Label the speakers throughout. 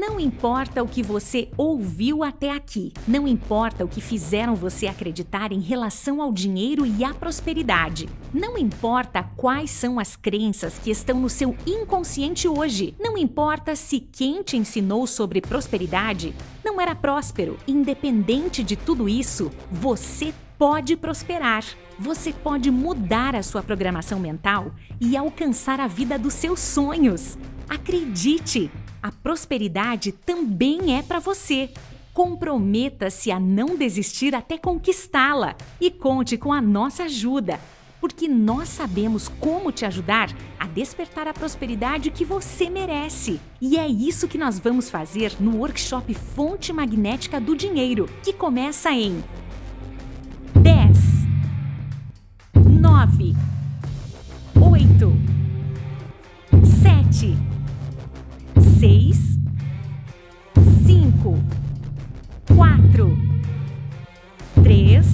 Speaker 1: Não importa o que você ouviu até aqui, não importa o que fizeram você acreditar em relação ao dinheiro e à prosperidade, não importa quais são as crenças que estão no seu inconsciente hoje, não importa se quem te ensinou sobre prosperidade não era próspero, independente de tudo isso, você pode prosperar. Você pode mudar a sua programação mental e alcançar a vida dos seus sonhos. Acredite! A prosperidade também é para você. Comprometa-se a não desistir até conquistá-la e conte com a nossa ajuda, porque nós sabemos como te ajudar a despertar a prosperidade que você merece. E é isso que nós vamos fazer no workshop Fonte Magnética do Dinheiro, que começa em 10, 9, 8, 7, 6, 5, 4, 3,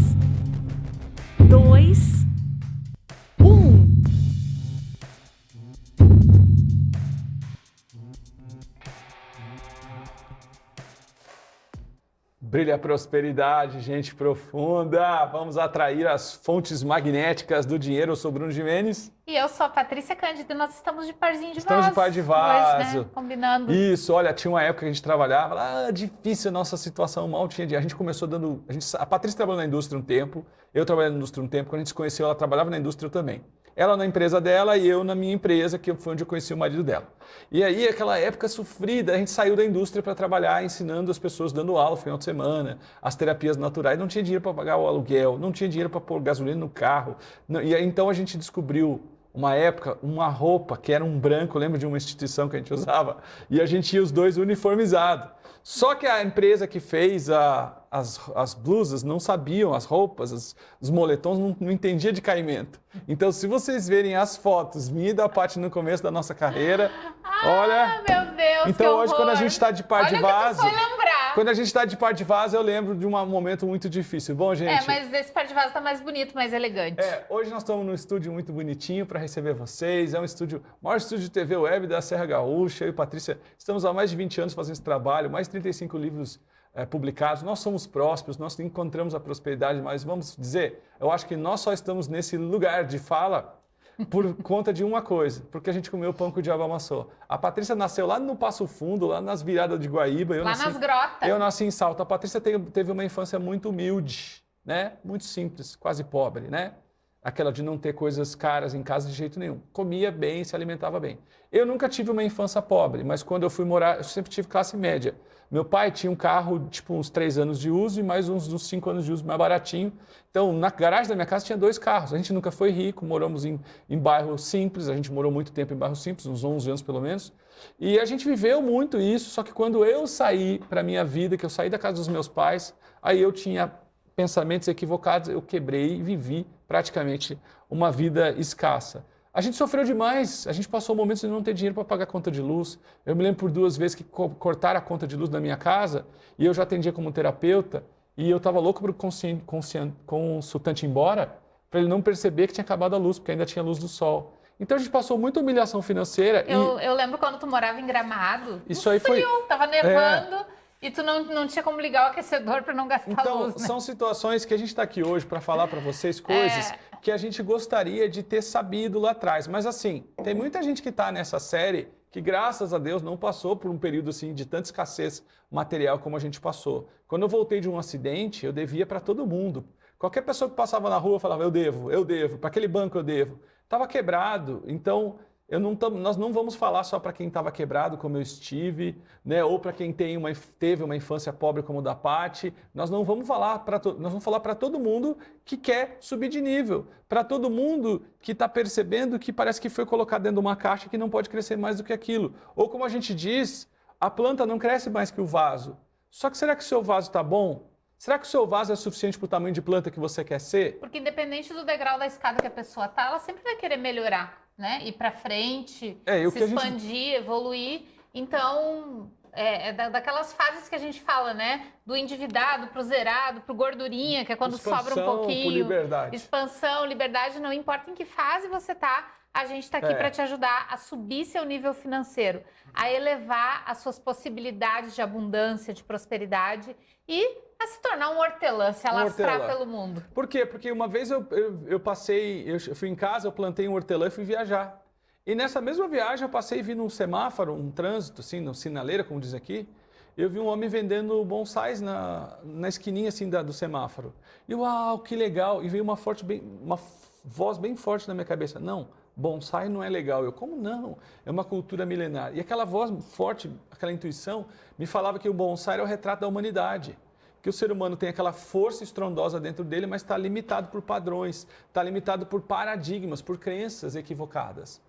Speaker 1: 2, 1.
Speaker 2: Brilha a prosperidade, gente profunda. Vamos atrair as fontes magnéticas do dinheiro. Eu sou Bruno Gimenez.
Speaker 3: E eu sou a Patrícia Cândido e nós estamos de parzinho de vaso.
Speaker 2: Estamos de par de vaso.
Speaker 3: Hoje, né? Combinando.
Speaker 2: Isso, olha, tinha uma época que a gente trabalhava, difícil a nossa situação, mal tinha dia. A gente começou dando... A Patrícia trabalhou na indústria um tempo, eu trabalhei na indústria um tempo. Quando a gente se conheceu, ela trabalhava na indústria também. Ela na empresa dela e eu na minha empresa, que foi onde eu conheci o marido dela. E aí, aquela época sofrida, a gente saiu da indústria para trabalhar, ensinando as pessoas, dando aula no final de semana, as terapias naturais. Não tinha dinheiro para pagar o aluguel, não tinha dinheiro para pôr gasolina no carro. E aí, então a gente descobriu, uma época, uma roupa que era um branco, lembro de uma instituição que a gente usava, e a gente ia os dois uniformizados. Só que a empresa que fez as blusas não sabiam, as roupas, os moletons, não entendia de caimento. Então, se vocês verem as fotos minha e da Paty no começo da nossa carreira, olha...
Speaker 3: meu Deus,
Speaker 2: então, hoje, quando a gente está de par de vaso...
Speaker 3: Quando
Speaker 2: a gente está de par de vaso, eu lembro de um momento muito difícil. Bom, gente...
Speaker 3: mas esse par de vaso está mais bonito, mais elegante.
Speaker 2: Hoje nós estamos num estúdio muito bonitinho para receber vocês. É um estúdio, o maior estúdio de TV web da Serra Gaúcha. Eu e Patrícia estamos há mais de 20 anos fazendo esse trabalho, mais de 35 livros publicados. Nós somos prósperos, nós encontramos a prosperidade, mas vamos dizer, eu acho que nós só estamos nesse lugar de fala por conta de uma coisa, porque a gente comeu o pão que o diabo amassou. A Patrícia nasceu lá no Passo Fundo, lá nas viradas de Guaíba.
Speaker 3: Nas grotas.
Speaker 2: Eu nasci em Salto. A Patrícia teve uma infância muito humilde, né? Muito simples, quase pobre, né? Aquela de não ter coisas caras em casa de jeito nenhum. Comia bem, se alimentava bem. Eu nunca tive uma infância pobre, mas quando eu fui morar, eu sempre tive classe média. Meu pai tinha um carro, tipo, uns 3 anos de uso e mais uns 5 anos de uso mais baratinho. Então, na garagem da minha casa tinha 2 carros. A gente nunca foi rico, moramos em bairro simples. A gente morou muito tempo em bairro simples, uns 11 anos pelo menos. E a gente viveu muito isso, só que quando eu saí para a minha vida, que eu saí da casa dos meus pais, aí eu tinha pensamentos equivocados, eu quebrei e vivi praticamente uma vida escassa. A gente sofreu demais, a gente passou momentos de não ter dinheiro para pagar a conta de luz. Eu me lembro por 2 vezes que cortaram a conta de luz da minha casa e eu já atendia como terapeuta e eu estava louco para o consultante ir embora para ele não perceber que tinha acabado a luz, porque ainda tinha luz do sol. Então a gente passou muita humilhação financeira.
Speaker 3: Eu lembro quando tu morava em Gramado,
Speaker 2: isso aí
Speaker 3: frio, tava nevando. E tu não tinha como ligar o aquecedor para não gastar luz, né?
Speaker 2: São situações que a gente está aqui hoje para falar para vocês coisas que a gente gostaria de ter sabido lá atrás. Mas assim, tem muita gente que está nessa série que, graças a Deus, não passou por um período assim de tanta escassez material como a gente passou. Quando eu voltei de um acidente, eu devia para todo mundo. Qualquer pessoa que passava na rua falava, eu devo, para aquele banco eu devo. Estava quebrado, então... nós não vamos falar só para quem estava quebrado, como eu estive, né? Ou para quem teve uma infância pobre, como o da Paty. Nós vamos falar para todo mundo que quer subir de nível, para todo mundo que está percebendo que parece que foi colocado dentro de uma caixa que não pode crescer mais do que aquilo. Ou como a gente diz, a planta não cresce mais que o vaso. Só que será que o seu vaso está bom? Será que o seu vaso é suficiente para o tamanho de planta que você quer ser?
Speaker 3: Porque independente do degrau da escada que a pessoa está, ela sempre vai querer melhorar, né? Ir para frente, se expandir, evoluir. Então, daquelas fases que a gente fala, né? Do endividado pro zerado, pro gordurinha, que é quando sobra um pouquinho.
Speaker 2: Por liberdade.
Speaker 3: Expansão, liberdade, não importa em que fase você tá, a gente está aqui para te ajudar a subir seu nível financeiro, a elevar as suas possibilidades de abundância, de prosperidade e a se tornar um hortelã, se alastrar pelo mundo.
Speaker 2: Por quê? Porque uma vez eu fui em casa, eu plantei um hortelã e fui viajar. E nessa mesma viagem eu passei e vi num semáforo, um trânsito, assim, no sinaleira, como diz aqui, eu vi um homem vendendo bonsais na esquininha assim do semáforo. E uau, que legal! E veio uma voz bem forte na minha cabeça. Não, bonsai não é legal. Eu, como não? É uma cultura milenar. E aquela voz forte, aquela intuição, me falava que o bonsai era o retrato da humanidade. Que o ser humano tem aquela força estrondosa dentro dele, mas está limitado por padrões, está limitado por paradigmas, por crenças equivocadas.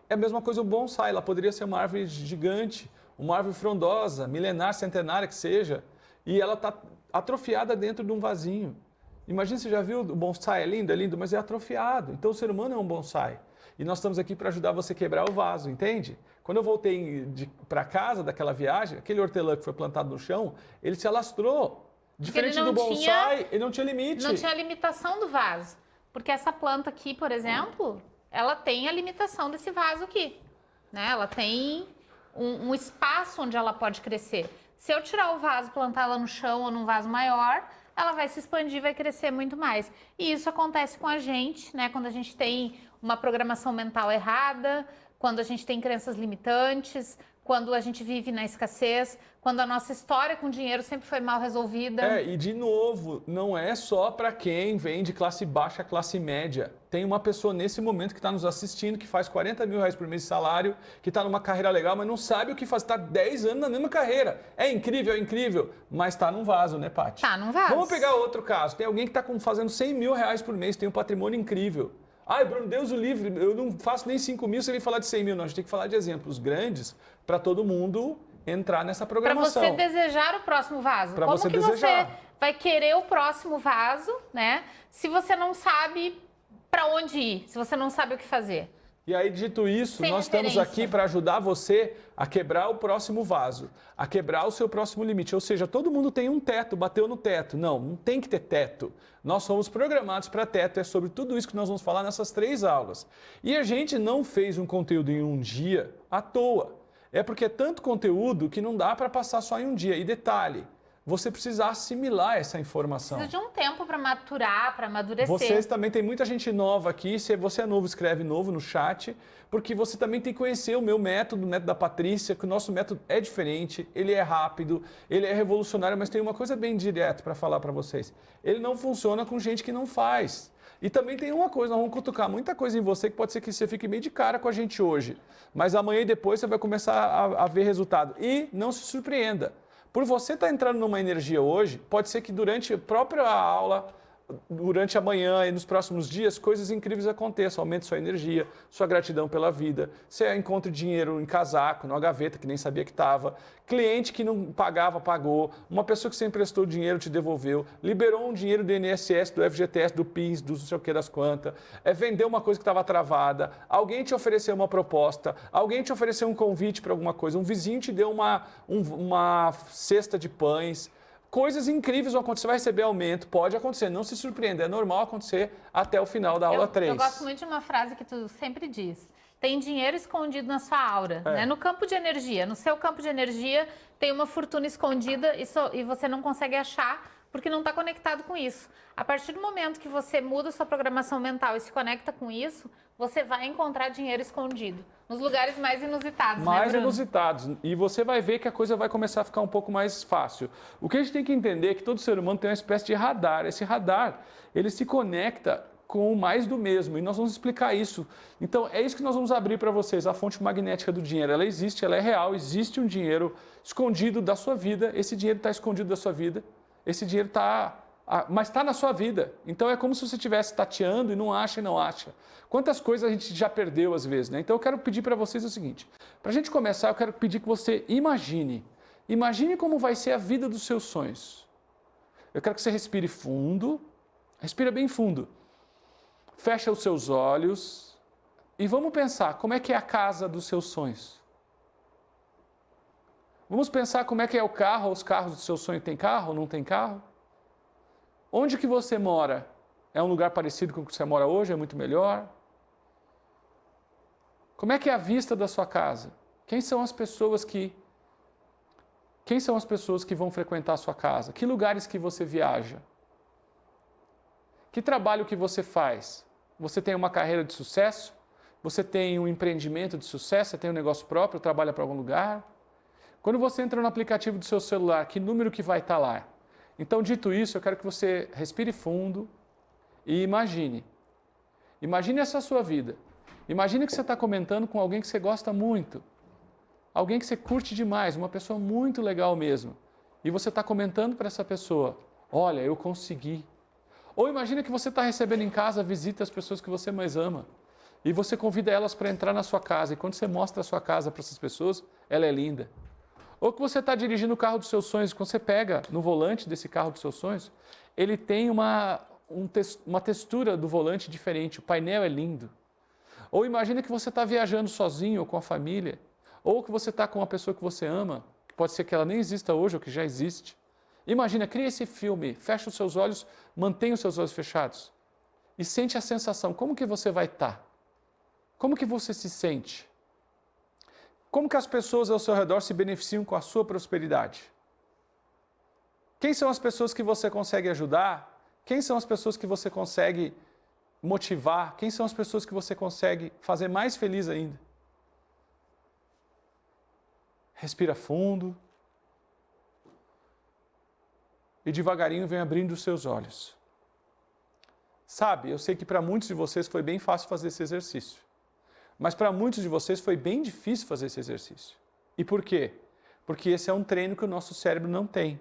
Speaker 2: É a mesma coisa o bonsai, ela poderia ser uma árvore gigante, uma árvore frondosa, milenar, centenária que seja, e ela está atrofiada dentro de um vasinho. Imagina, você já viu, o bonsai é lindo, mas é atrofiado. Então o ser humano é um bonsai. E nós estamos aqui para ajudar você a quebrar o vaso, entende? Quando eu voltei para casa daquela viagem, aquele hortelã que foi plantado no chão, ele se alastrou. Diferente do bonsai, ele não tinha limite.
Speaker 3: Não tinha limitação do vaso. Porque essa planta aqui, por exemplo, ela tem a limitação desse vaso aqui. Né? Ela tem um espaço onde ela pode crescer. Se eu tirar o vaso, plantar ela no chão ou num vaso maior, ela vai se expandir, vai crescer muito mais. E isso acontece com a gente, né? Quando a gente tem uma programação mental errada, quando a gente tem crenças limitantes, quando a gente vive na escassez, quando a nossa história com dinheiro sempre foi mal resolvida.
Speaker 2: E de novo, não é só para quem vem de classe baixa, classe média. Tem uma pessoa nesse momento que está nos assistindo, que faz 40 mil reais por mês de salário, que está numa carreira legal, mas não sabe o que faz, está 10 anos na mesma carreira. É incrível, mas está num vaso, né, Paty?
Speaker 3: Está num vaso.
Speaker 2: Vamos pegar outro caso. Tem alguém que está fazendo 100 mil reais por mês, tem um patrimônio incrível. Ai, Bruno, Deus o livre, eu não faço nem 5 mil, você vem falar de 100 mil. Não, a gente tem que falar de exemplos grandes para todo mundo entrar nessa programação.
Speaker 3: Para você desejar o próximo vaso. Como que você vai querer o próximo vaso, né? Se você não sabe para onde ir, se você não sabe o que fazer.
Speaker 2: E aí, dito isso, nós estamos aqui para ajudar você a quebrar o próximo vaso, a quebrar o seu próximo limite. Ou seja, todo mundo tem um teto, bateu no teto. Não tem que ter teto. Nós somos programados para teto. É sobre tudo isso que nós vamos falar nessas 3 aulas. E a gente não fez um conteúdo em um dia à toa. É porque é tanto conteúdo que não dá para passar só em um dia. E detalhe, você precisa assimilar essa informação.
Speaker 3: Precisa de um tempo para maturar, para amadurecer.
Speaker 2: Vocês também, tem muita gente nova aqui. Se você é novo, escreve novo no chat, porque você também tem que conhecer o meu método, o método da Patrícia, que o nosso método é diferente, ele é rápido, ele é revolucionário, mas tem uma coisa bem direta para falar para vocês. Ele não funciona com gente que não faz. E também tem uma coisa, nós vamos cutucar muita coisa em você que pode ser que você fique meio de cara com a gente hoje, mas amanhã e depois você vai começar a ver resultado. E não se surpreenda. Por você estar entrando numa energia hoje, pode ser que durante a própria aula, durante a manhã e nos próximos dias, coisas incríveis aconteçam. Aumente sua energia, sua gratidão pela vida. Você encontre dinheiro em casaco, numa gaveta que nem sabia que estava. Cliente que não pagava, pagou. Uma pessoa que você emprestou dinheiro te devolveu. Liberou um dinheiro do INSS, do FGTS, do PIS, do não sei o que das quantas. Vendeu uma coisa que estava travada. Alguém te ofereceu uma proposta. Alguém te ofereceu um convite para alguma coisa. Um vizinho te deu uma cesta de pães. Coisas incríveis vão acontecer, você vai receber aumento, pode acontecer, não se surpreenda, é normal acontecer até o final da aula 3.
Speaker 3: Eu gosto muito de uma frase que tu sempre diz, tem dinheiro escondido na sua aura, né? No campo de energia, no seu campo de energia tem uma fortuna escondida e você não consegue achar porque não está conectado com isso. A partir do momento que você muda sua programação mental e se conecta com isso, você vai encontrar dinheiro escondido nos lugares mais inusitados,
Speaker 2: mais inusitados. E você vai ver que a coisa vai começar a ficar um pouco mais fácil. O que a gente tem que entender é que todo ser humano tem uma espécie de radar. Esse radar, ele se conecta com o mais do mesmo. E nós vamos explicar isso. Então, é isso que nós vamos abrir para vocês. A fonte magnética do dinheiro, ela existe, ela é real. Existe um dinheiro escondido da sua vida. Esse dinheiro está escondido da sua vida. Esse dinheiro está... Mas está na sua vida. Então é como se você estivesse tateando e não acha. Quantas coisas a gente já perdeu às vezes, né? Então eu quero pedir para vocês o seguinte. Para a gente começar, eu quero pedir que você imagine. Imagine como vai ser a vida dos seus sonhos. Eu quero que você respire fundo. Respira bem fundo. Fecha os seus olhos. E vamos pensar, como é que é a casa dos seus sonhos? Vamos pensar como é que é o carro, os carros do seu sonho. Tem carro ou não tem carro? Onde que você mora? É um lugar parecido com o que você mora hoje? É muito melhor? Como é que é a vista da sua casa? Quem são as pessoas que vão frequentar a sua casa? Que lugares que você viaja? Que trabalho que você faz? Você tem uma carreira de sucesso? Você tem um empreendimento de sucesso? Você tem um negócio próprio? Trabalha para algum lugar? Quando você entra no aplicativo do seu celular, que número que vai estar lá? Então, dito isso, eu quero que você respire fundo e imagine. Imagine essa sua vida. Imagine que você está comentando com alguém que você gosta muito. Alguém que você curte demais, uma pessoa muito legal mesmo. E você está comentando para essa pessoa, olha, eu consegui. Ou imagina que você está recebendo em casa a visita às pessoas que você mais ama. E você convida elas para entrar na sua casa. E quando você mostra a sua casa para essas pessoas, ela é linda. Ou que você está dirigindo o carro dos seus sonhos. Quando você pega no volante desse carro dos seus sonhos, ele tem uma textura do volante diferente. O painel é lindo. Ou imagina que você está viajando sozinho ou com a família. Ou que você está com uma pessoa que você ama. Que pode ser que ela nem exista hoje ou que já existe. Imagina, cria esse filme, fecha os seus olhos, mantenha os seus olhos fechados e sente a sensação, como que você vai estar? Como que você se sente? Como que as pessoas ao seu redor se beneficiam com a sua prosperidade? Quem são as pessoas que você consegue ajudar? Quem são as pessoas que você consegue motivar? Quem são as pessoas que você consegue fazer mais feliz ainda? Respira fundo. E devagarinho vem abrindo os seus olhos. Sabe, eu sei que para muitos de vocês foi bem fácil fazer esse exercício. Mas para muitos de vocês foi bem difícil fazer esse exercício. E por quê? Porque esse é um treino que o nosso cérebro não tem.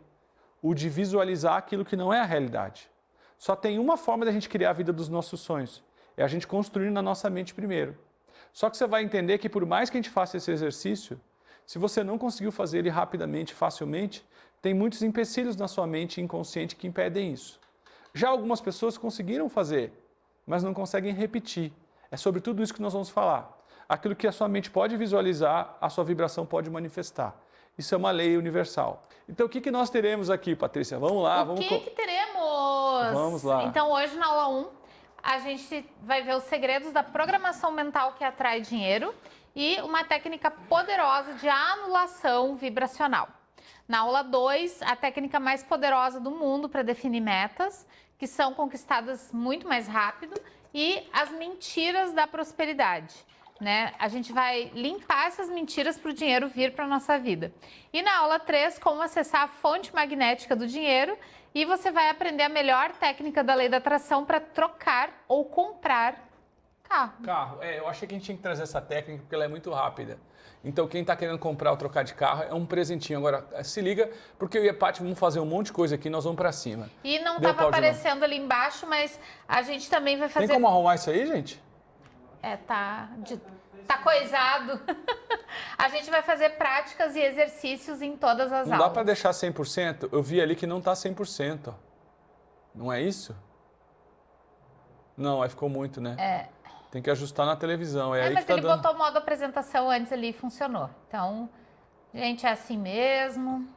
Speaker 2: O de visualizar aquilo que não é a realidade. Só tem uma forma da gente criar a vida dos nossos sonhos. É a gente construir na nossa mente primeiro. Só que você vai entender que por mais que a gente faça esse exercício, se você não conseguiu fazer ele rapidamente, facilmente, tem muitos empecilhos na sua mente inconsciente que impedem isso. Já algumas pessoas conseguiram fazer, mas não conseguem repetir. É sobre tudo isso que nós vamos falar. Aquilo que a sua mente pode visualizar, a sua vibração pode manifestar. Isso é uma lei universal. Então, o que nós teremos aqui, Patrícia? Vamos lá.
Speaker 3: O que teremos?
Speaker 2: Vamos lá.
Speaker 3: Então, hoje na aula 1, a gente vai ver os segredos da programação mental que atrai dinheiro e uma técnica poderosa de anulação vibracional. Na aula 2, a técnica mais poderosa do mundo para definir metas, que são conquistadas muito mais rápido, e as mentiras da prosperidade. Né? A gente vai limpar essas mentiras para o dinheiro vir para a nossa vida. E na aula 3, como acessar a fonte magnética do dinheiro, e você vai aprender a melhor técnica da lei da atração para trocar ou comprar carro.
Speaker 2: Eu achei que a gente tinha que trazer essa técnica porque ela é muito rápida. Então, quem está querendo comprar ou trocar de carro é um presentinho. Agora, se liga, porque eu e a Paty vamos fazer um monte de coisa aqui, nós vamos para cima.
Speaker 3: E não estava aparecendo ali embaixo, mas a gente também vai fazer...
Speaker 2: Tem como arrumar isso aí, gente?
Speaker 3: Tá coisado. A gente vai fazer práticas e exercícios em todas as aulas.
Speaker 2: Não dá para deixar 100%? Eu vi ali que não está 100%. Não é isso? Não, aí ficou muito, né? Tem que ajustar na televisão.
Speaker 3: Mas ele botou o modo apresentação antes ali e funcionou. Então, gente, é assim mesmo.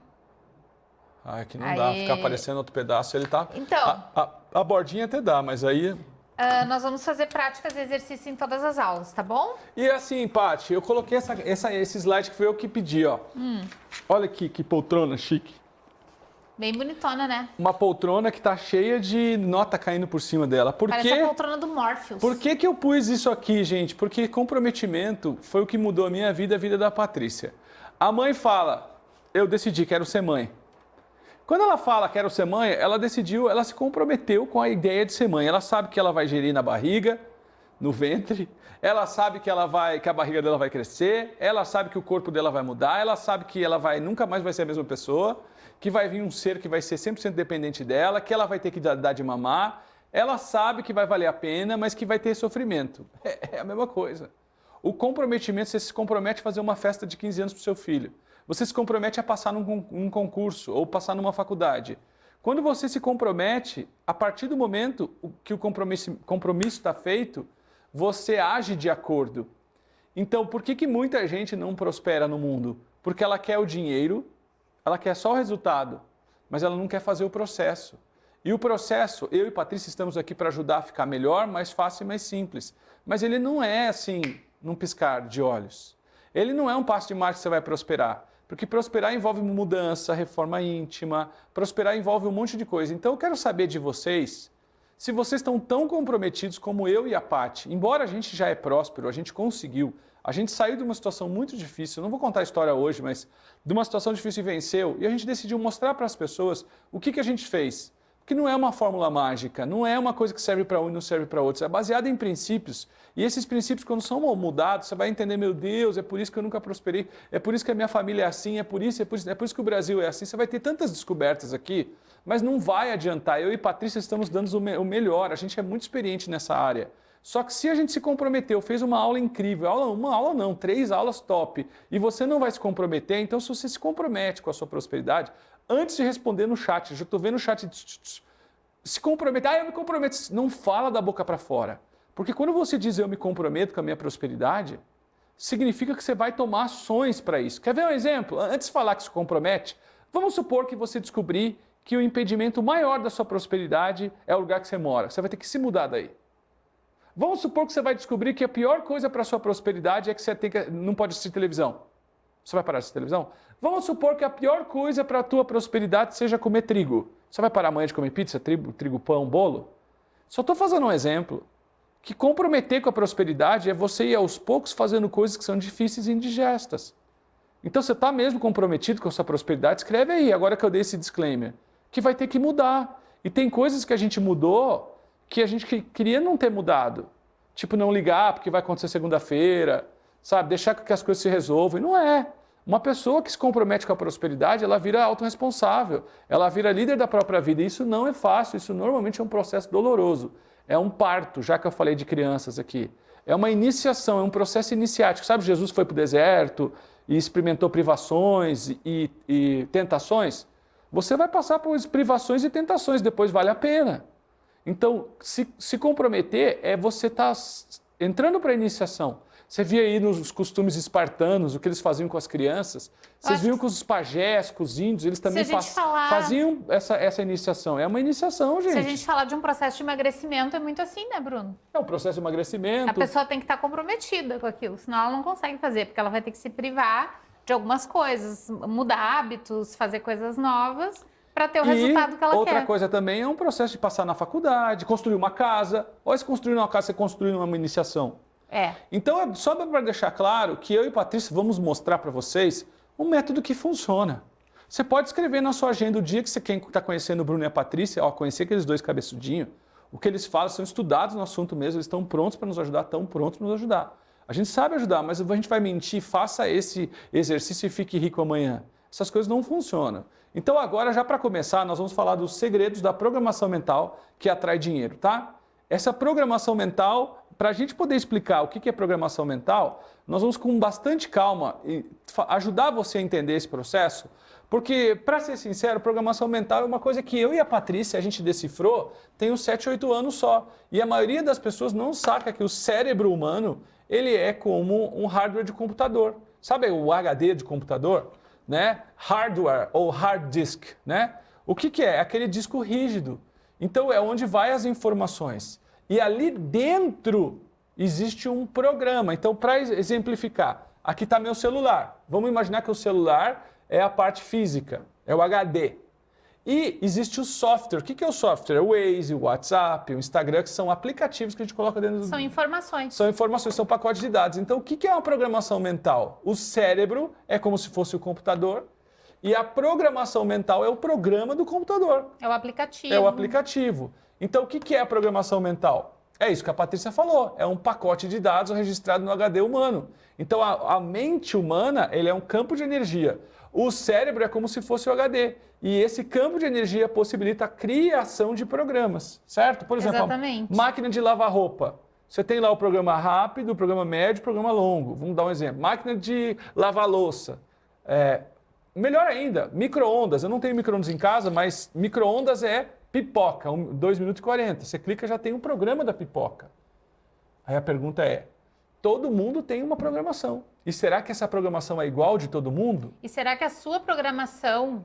Speaker 2: Aqui não dá, ficar aparecendo outro pedaço. Ele tá...
Speaker 3: Então...
Speaker 2: A bordinha até dá, mas aí...
Speaker 3: nós vamos fazer práticas e exercícios em todas as aulas, tá bom?
Speaker 2: E assim, Paty, eu coloquei esse slide que foi eu que pedi, ó. Olha aqui, que poltrona chique.
Speaker 3: Bem bonitona, né?
Speaker 2: Uma poltrona que tá cheia de nota caindo por cima dela.
Speaker 3: Parece a poltrona do Morpheus.
Speaker 2: Por que eu pus isso aqui, gente? Porque comprometimento foi o que mudou a minha vida e a vida da Patrícia. A mãe fala, eu decidi, quero ser mãe. Quando ela fala quero ser mãe, ela decidiu, ela se comprometeu com a ideia de ser mãe. Ela sabe que ela vai gerir na barriga, no ventre, ela sabe que a barriga dela vai crescer, ela sabe que o corpo dela vai mudar, ela sabe que ela nunca mais vai ser a mesma pessoa, que vai vir um ser que vai ser 100% dependente dela, que ela vai ter que dar de mamar. Ela sabe que vai valer a pena, mas que vai ter sofrimento. É a mesma coisa. O comprometimento, você se compromete a fazer uma festa de 15 anos para o seu filho. Você se compromete a passar num concurso ou passar numa faculdade. Quando você se compromete, a partir do momento que o compromisso está feito, você age de acordo. Então, por que muita gente não prospera no mundo? Porque ela quer o dinheiro, ela quer só o resultado, mas ela não quer fazer o processo. E o processo, eu e Patrícia estamos aqui para ajudar a ficar melhor, mais fácil e mais simples. Mas ele não é assim, num piscar de olhos. Ele não é um passo de marcha que você vai prosperar. Porque prosperar envolve mudança, reforma íntima, prosperar envolve um monte de coisa. Então eu quero saber de vocês, se vocês estão tão comprometidos como eu e a Paty. Embora a gente já é próspero, a gente conseguiu, a gente saiu de uma situação muito difícil, eu não vou contar a história hoje, mas de uma situação difícil e venceu, e a gente decidiu mostrar para as pessoas o que a gente fez. Que não é uma fórmula mágica, não é uma coisa que serve para um e não serve para outros, é baseada em princípios. E esses princípios, quando são mudados, você vai entender, meu Deus, é por isso que eu nunca prosperei, é por isso que a minha família é assim, é por isso que o Brasil é assim. Você vai ter tantas descobertas aqui, mas não vai adiantar. Eu e Patrícia estamos dando o melhor, a gente é muito experiente nessa área. Só que se a gente se comprometeu, fez uma aula incrível, uma aula não, 3 aulas top, e você não vai se comprometer, então se você se compromete com a sua prosperidade, antes de responder no chat, já estou vendo o chat, se comprometer, eu me comprometo, não fala da boca para fora. Porque quando você diz eu me comprometo com a minha prosperidade, significa que você vai tomar ações para isso. Quer ver um exemplo? Antes de falar que se compromete, vamos supor que você descobrir que o impedimento maior da sua prosperidade é o lugar que você mora. Você vai ter que se mudar daí. Vamos supor que você vai descobrir que a pior coisa para a sua prosperidade é que você não pode assistir televisão. Você vai parar de assistir televisão? Vamos supor que a pior coisa para a tua prosperidade seja comer trigo. Você vai parar amanhã de comer pizza, trigo, pão, bolo? Só estou fazendo um exemplo. Que comprometer com a prosperidade é você ir aos poucos fazendo coisas que são difíceis e indigestas. Então você está mesmo comprometido com a sua prosperidade? Escreve aí, agora que eu dei esse disclaimer, que vai ter que mudar. E tem coisas que a gente mudou que a gente queria não ter mudado. Tipo, não ligar porque vai acontecer segunda-feira, sabe? Deixar que as coisas se resolvam. E não é. Uma pessoa que se compromete com a prosperidade, ela vira autorresponsável, ela vira líder da própria vida. E isso não é fácil, isso normalmente é um processo doloroso. É um parto, já que eu falei de crianças aqui. É uma iniciação, é um processo iniciático. Sabe, Jesus foi para o deserto e experimentou privações e tentações? Você vai passar por privações e tentações, depois vale a pena. Então, se comprometer é você estar entrando para a iniciação. Você via aí nos costumes espartanos, o que eles faziam com as crianças. Vocês viam com os pajés, com os índios, eles também faziam essa iniciação. É uma iniciação, gente.
Speaker 3: Se a gente falar de um processo de emagrecimento, é muito assim, né, Bruno?
Speaker 2: É um processo de emagrecimento.
Speaker 3: A pessoa tem que estar comprometida com aquilo, senão ela não consegue fazer, porque ela vai ter que se privar de algumas coisas, mudar hábitos, fazer coisas novas para ter o resultado que ela quer.
Speaker 2: Outra coisa também é um processo de passar na faculdade, construir uma casa. Olha, se construir uma casa, você construir uma iniciação. Então, é só para deixar claro que eu e Patrícia vamos mostrar para vocês um método que funciona. Você pode escrever na sua agenda o dia que você está conhecendo o Bruno e a Patrícia, conhecer aqueles dois cabeçudinhos, o que eles falam, são estudados no assunto mesmo, eles estão prontos para nos ajudar, estão prontos para nos ajudar. A gente sabe ajudar, mas a gente vai mentir, faça esse exercício e fique rico amanhã. Essas coisas não funcionam. Então agora, já para começar, nós vamos falar dos segredos da programação mental que atrai dinheiro, tá? Essa programação mental, para a gente poder explicar o que é programação mental, nós vamos com bastante calma ajudar você a entender esse processo, porque, para ser sincero, programação mental é uma coisa que eu e a Patrícia, a gente decifrou tem uns 7, 8 anos só. E a maioria das pessoas não saca que o cérebro humano, ele é como um hardware de computador. Sabe o HD de computador? Né? Hardware ou hard disk, né? O que é? É aquele disco rígido. Então é onde vai as informações. E ali dentro existe um programa. Então, para exemplificar, aqui está meu celular. Vamos imaginar que o celular é a parte física, é o HD. E existe o software. O que é o software? O Waze, o WhatsApp, o Instagram, que são aplicativos que a gente coloca dentro do...
Speaker 3: São informações.
Speaker 2: São informações, são pacotes de dados. Então, o que é uma programação mental? O cérebro é como se fosse o computador e a programação mental é o programa do computador.
Speaker 3: É o aplicativo.
Speaker 2: É o aplicativo. Então, o que é a programação mental? É isso que a Patrícia falou. É um pacote de dados registrado no HD humano. Então, a mente humana, ele é um campo de energia. O cérebro é como se fosse o HD. E esse campo de energia possibilita a criação de programas, certo? Por exemplo,
Speaker 3: exatamente.
Speaker 2: A máquina de lavar roupa. Você tem lá o programa rápido, o programa médio, o programa longo. Vamos dar um exemplo. Máquina de lavar louça. Melhor ainda, micro-ondas. Eu não tenho micro-ondas em casa, mas micro-ondas é pipoca, 2 minutos e 40. Você clica, já tem um programa da pipoca. Aí a pergunta é, Todo mundo tem uma programação. E será que essa programação é igual de todo mundo?
Speaker 3: E será que a sua programação,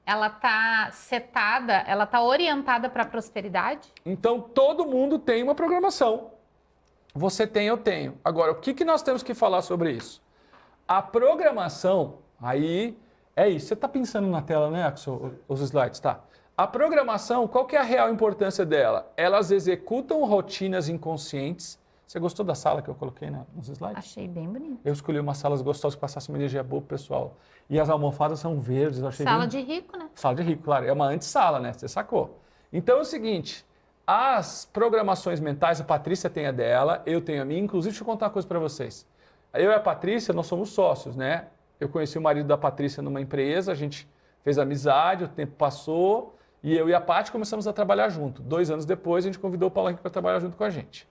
Speaker 3: ela tá setada, ela tá orientada para a prosperidade?
Speaker 2: Então, todo mundo tem uma programação. Você tem, eu tenho. Agora, o que nós temos que falar sobre isso? A programação, aí é isso. Você está pensando na tela, né, Axel? Os slides, tá? A programação, qual que é a real importância dela? Elas executam rotinas inconscientes. Você gostou da sala que eu coloquei nos slides?
Speaker 3: Achei bem bonito.
Speaker 2: Eu escolhi umas salas gostosas que passassem uma energia boa pro pessoal. E as almofadas são verdes. Eu achei
Speaker 3: Sala
Speaker 2: bem...
Speaker 3: de rico, né?
Speaker 2: Sala de rico, claro. É uma antessala, né? Você sacou. Então é o seguinte, as programações mentais, a Patrícia tem a dela, eu tenho a minha. Inclusive, deixa eu contar uma coisa para vocês. Eu e a Patrícia, nós somos sócios, né? Eu conheci o marido da Patrícia numa empresa, a gente fez amizade, o tempo passou, e eu e a Paty começamos a trabalhar junto. 2 anos depois, a gente convidou o Paulo Henrique para trabalhar junto com a gente.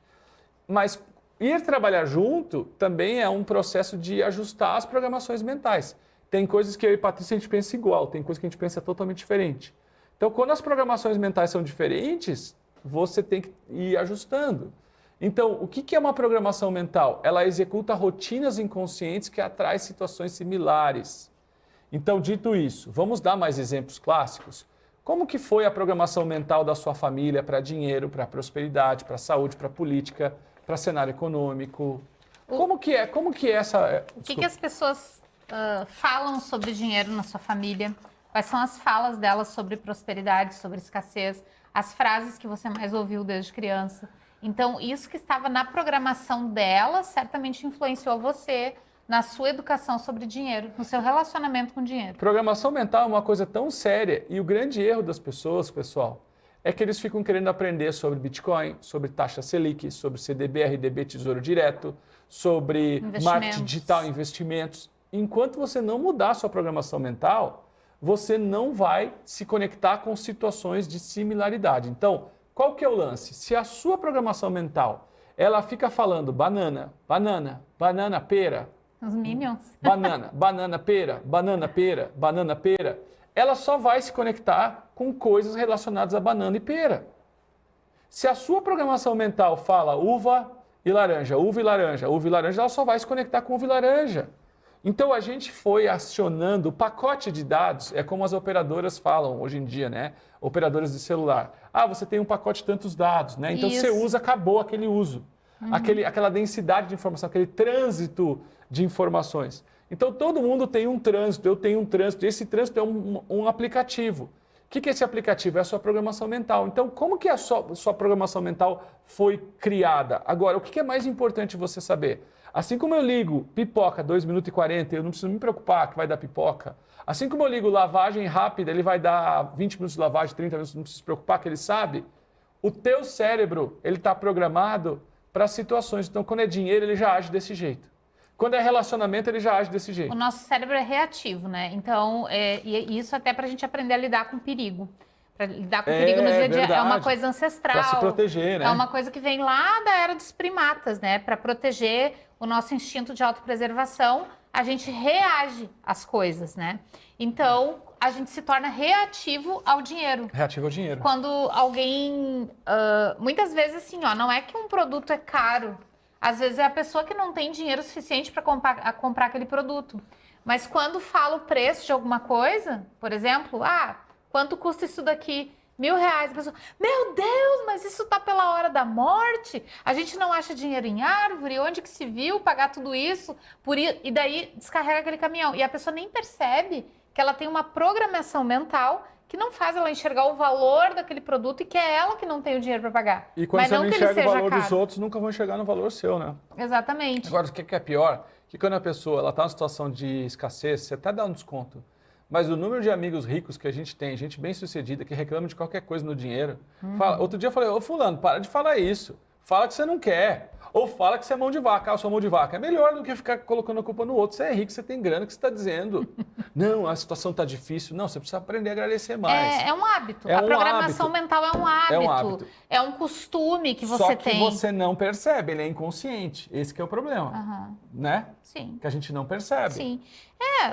Speaker 2: Mas ir trabalhar junto também é um processo de ajustar as programações mentais. Tem coisas que eu e a Patrícia a gente pensa igual, tem coisas que a gente pensa totalmente diferente. Então, quando as programações mentais são diferentes, você tem que ir ajustando. Então, o que é uma programação mental? Ela executa rotinas inconscientes que atraem situações similares. Então, dito isso, vamos dar mais exemplos clássicos? Como que foi a programação mental da sua família para dinheiro, para prosperidade, para saúde, para política, para cenário econômico? Como que é essa...
Speaker 3: O que as pessoas falam sobre dinheiro na sua família? Quais são as falas delas sobre prosperidade, sobre escassez? As frases que você mais ouviu desde criança? Então, isso que estava na programação dela certamente influenciou você na sua educação sobre dinheiro, no seu relacionamento com dinheiro.
Speaker 2: Programação mental é uma coisa tão séria e o grande erro das pessoas, pessoal, é que eles ficam querendo aprender sobre Bitcoin, sobre taxa Selic, sobre CDB, RDB, Tesouro Direto, sobre marketing digital, investimentos. Enquanto você não mudar a sua programação mental, você não vai se conectar com situações de similaridade. Então, qual que é o lance? Se a sua programação mental, ela fica falando banana, banana, banana, pera,
Speaker 3: os Minions.
Speaker 2: Banana, pera, ela só vai se conectar com coisas relacionadas a banana e pera. Se a sua programação mental fala uva e laranja, ela só vai se conectar com uva e laranja. Então a gente foi acionando o pacote de dados, é como as operadoras falam hoje em dia, né? Operadoras de celular. Ah, você tem um pacote de tantos dados, né? Então você usa, acabou aquele uso. Aquela densidade de informação, aquele trânsito de informações. Então, todo mundo tem um trânsito, eu tenho um trânsito, esse trânsito é um aplicativo. O que é esse aplicativo? É a sua programação mental. Então, como que a sua programação mental foi criada? Agora, o que é mais importante você saber? Assim como eu ligo pipoca 2 minutos e 40, eu não preciso me preocupar que vai dar pipoca. Assim como eu ligo lavagem rápida, ele vai dar 20 minutos de lavagem, 30 minutos, não preciso se preocupar que ele sabe. O teu cérebro, ele está programado para situações. Então, quando é dinheiro, ele já age desse jeito. Quando é relacionamento, ele já age desse jeito.
Speaker 3: O nosso cérebro é reativo, né? Então, e isso até para a gente aprender a lidar com perigo. Para lidar com perigo no dia a dia é uma coisa ancestral.
Speaker 2: Para se proteger, né?
Speaker 3: É uma coisa que vem lá da era dos primatas, né? Para proteger o nosso instinto de autopreservação, a gente reage às coisas, né? Então, a gente se torna reativo ao dinheiro.
Speaker 2: Reativo ao dinheiro.
Speaker 3: Quando alguém... muitas vezes, assim, ó, não é que um produto é caro. Às vezes é a pessoa que não tem dinheiro suficiente para comprar aquele produto. Mas quando fala o preço de alguma coisa, por exemplo, quanto custa isso daqui? R$1.000. A pessoa, meu Deus, mas isso tá pela hora da morte? A gente não acha dinheiro em árvore? Onde que se viu pagar tudo isso? E daí descarrega aquele caminhão. E a pessoa nem percebe que ela tem uma programação mental que não faz ela enxergar o valor daquele produto e que é ela que não tem o dinheiro para pagar.
Speaker 2: E quando você não enxerga o valor dos outros, nunca vão enxergar no valor seu, né?
Speaker 3: Exatamente.
Speaker 2: Agora, o que é pior? Que quando a pessoa está numa situação de escassez, você até dá um desconto. Mas o número de amigos ricos que a gente tem, gente bem-sucedida, que reclama de qualquer coisa no dinheiro. Outro dia eu falei, ô fulano, para de falar isso. Fala que você não quer. Ou fala que você é mão de vaca, eu sou mão de vaca. É melhor do que ficar colocando a culpa no outro. Você é rico, você tem grana, o que você está dizendo? Não, a situação está difícil. Não, você precisa aprender a agradecer mais.
Speaker 3: É um hábito. A programação mental é um hábito.
Speaker 2: É um hábito.
Speaker 3: É um costume que você
Speaker 2: tem. Só que
Speaker 3: tem.
Speaker 2: você não percebe, ele é inconsciente. Esse que é o problema. Né?
Speaker 3: Sim.
Speaker 2: Que a gente não percebe.
Speaker 3: Sim.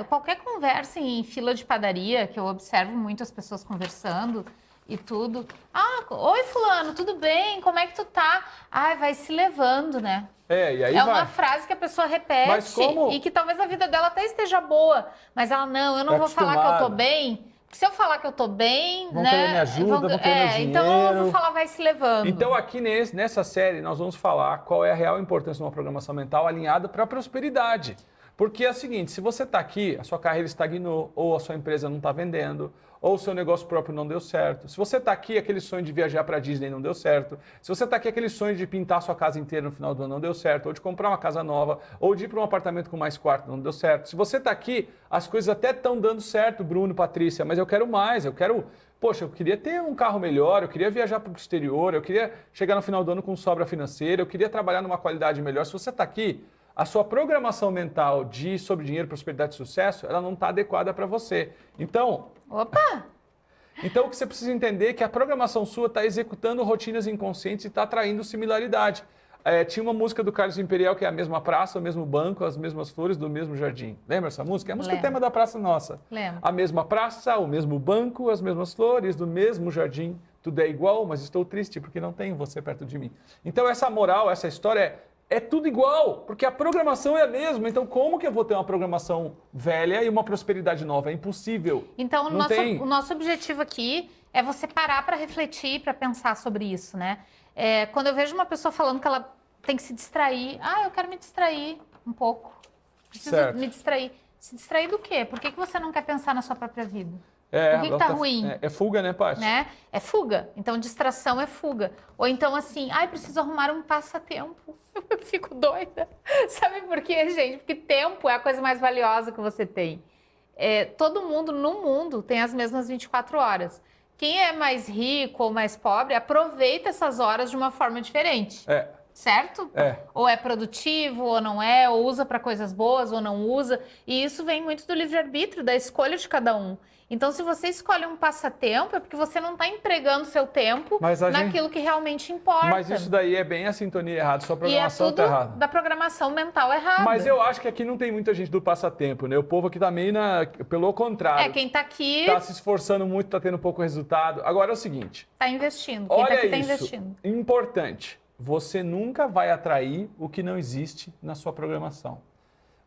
Speaker 3: Qualquer conversa em fila de padaria, que eu observo muito as pessoas conversando, e tudo. Ah, oi fulano, tudo bem? Como é que tu tá? Ai, vai se levando, né?
Speaker 2: E aí
Speaker 3: é
Speaker 2: vai.
Speaker 3: uma frase que a pessoa repete
Speaker 2: Mas como...
Speaker 3: e que talvez a vida dela até esteja boa, mas ela, não, eu não vou falar que eu tô bem, porque se eu falar que eu tô bem,
Speaker 2: vão
Speaker 3: né?
Speaker 2: Querer me ajuda, vão querer meu dinheiro.
Speaker 3: Então eu vou falar vai se levando.
Speaker 2: Então aqui nessa série nós vamos falar qual é a real importância de uma programação mental alinhada para a prosperidade. Porque é o seguinte, se você está aqui, a sua carreira estagnou, ou a sua empresa não está vendendo, ou o seu negócio próprio não deu certo. Se você está aqui, aquele sonho de viajar para a Disney não deu certo. Se você está aqui, aquele sonho de pintar a sua casa inteira no final do ano não deu certo. Ou de comprar uma casa nova, ou de ir para um apartamento com mais quarto não deu certo. Se você está aqui, as coisas até estão dando certo, Bruno, Patrícia, mas eu quero mais, Poxa, eu queria ter um carro melhor, eu queria viajar para o exterior, eu queria chegar no final do ano com sobra financeira, eu queria trabalhar numa qualidade melhor. Se você está aqui, a sua programação mental sobre dinheiro, prosperidade e sucesso, ela não está adequada para você. Então...
Speaker 3: Opa!
Speaker 2: Então o que você precisa entender é que a programação sua está executando rotinas inconscientes e está atraindo similaridade. Tinha uma música do Carlos Imperial que é a mesma praça, o mesmo banco, as mesmas flores do mesmo jardim. Lembra essa música? É a música tema da Praça Nossa.
Speaker 3: Lembro.
Speaker 2: A mesma praça, o mesmo banco, as mesmas flores do mesmo jardim. Tudo é igual, mas estou triste porque não tenho você perto de mim. Então essa moral, essa história é tudo igual, porque a programação é a mesma. Então como que eu vou ter uma programação velha e uma prosperidade nova? É impossível.
Speaker 3: Então o nosso objetivo aqui é você parar para refletir, para pensar sobre isso, né? Quando eu vejo uma pessoa falando que ela tem que se distrair, eu quero me distrair um pouco, preciso me distrair. Se distrair do quê? Por que você não quer pensar na sua própria vida? Por que tá ruim?
Speaker 2: É fuga, né, Paty?
Speaker 3: Né? É fuga. Então, distração é fuga. Ou então, assim, preciso arrumar um passatempo. Eu fico doida. Sabe por quê, gente? Porque tempo é a coisa mais valiosa que você tem. Todo mundo no mundo tem as mesmas 24 horas. Quem é mais rico ou mais pobre aproveita essas horas de uma forma diferente. Certo? Ou é produtivo, ou não é, ou usa para coisas boas, ou não usa. E isso vem muito do livre-arbítrio, da escolha de cada um. Então, se você escolhe um passatempo, é porque você não está empregando seu tempo naquilo que realmente importa.
Speaker 2: Mas isso daí é bem a sintonia errada, sua programação está errada.
Speaker 3: Da programação mental errada.
Speaker 2: Mas eu acho que aqui não tem muita gente do passatempo, né? O povo aqui tá meio pelo contrário.
Speaker 3: Quem está aqui...
Speaker 2: Está se esforçando muito, está tendo pouco resultado. Agora é o seguinte...
Speaker 3: Está investindo. Quem está aqui está investindo.
Speaker 2: Importante. Você nunca vai atrair o que não existe na sua programação.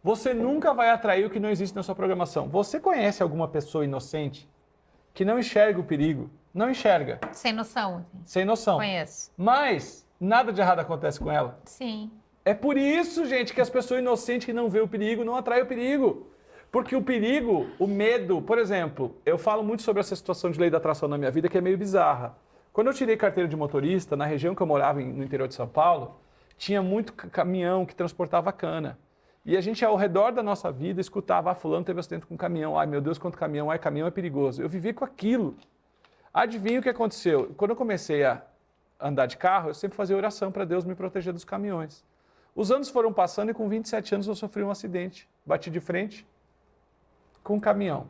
Speaker 2: Você nunca vai atrair o que não existe na sua programação. Você conhece alguma pessoa inocente que não enxerga o perigo? Não enxerga.
Speaker 3: Sem noção.
Speaker 2: Sem noção.
Speaker 3: Conheço.
Speaker 2: Mas nada de errado acontece com ela.
Speaker 3: Sim.
Speaker 2: É por isso, gente, que as pessoas inocentes que não vê o perigo não atraem o perigo. Porque o perigo, o medo... Por exemplo, eu falo muito sobre essa situação de lei da atração na minha vida que é meio bizarra. Quando eu tirei carteira de motorista, na região que eu morava, no interior de São Paulo, tinha muito caminhão que transportava cana. E a gente, ao redor da nossa vida, escutava, fulano teve acidente com caminhão, ai meu Deus, quanto caminhão, caminhão é perigoso. Eu vivi com aquilo. Adivinha o que aconteceu? Quando eu comecei a andar de carro, eu sempre fazia oração para Deus me proteger dos caminhões. Os anos foram passando e com 27 anos eu sofri um acidente. Bati de frente com um caminhão.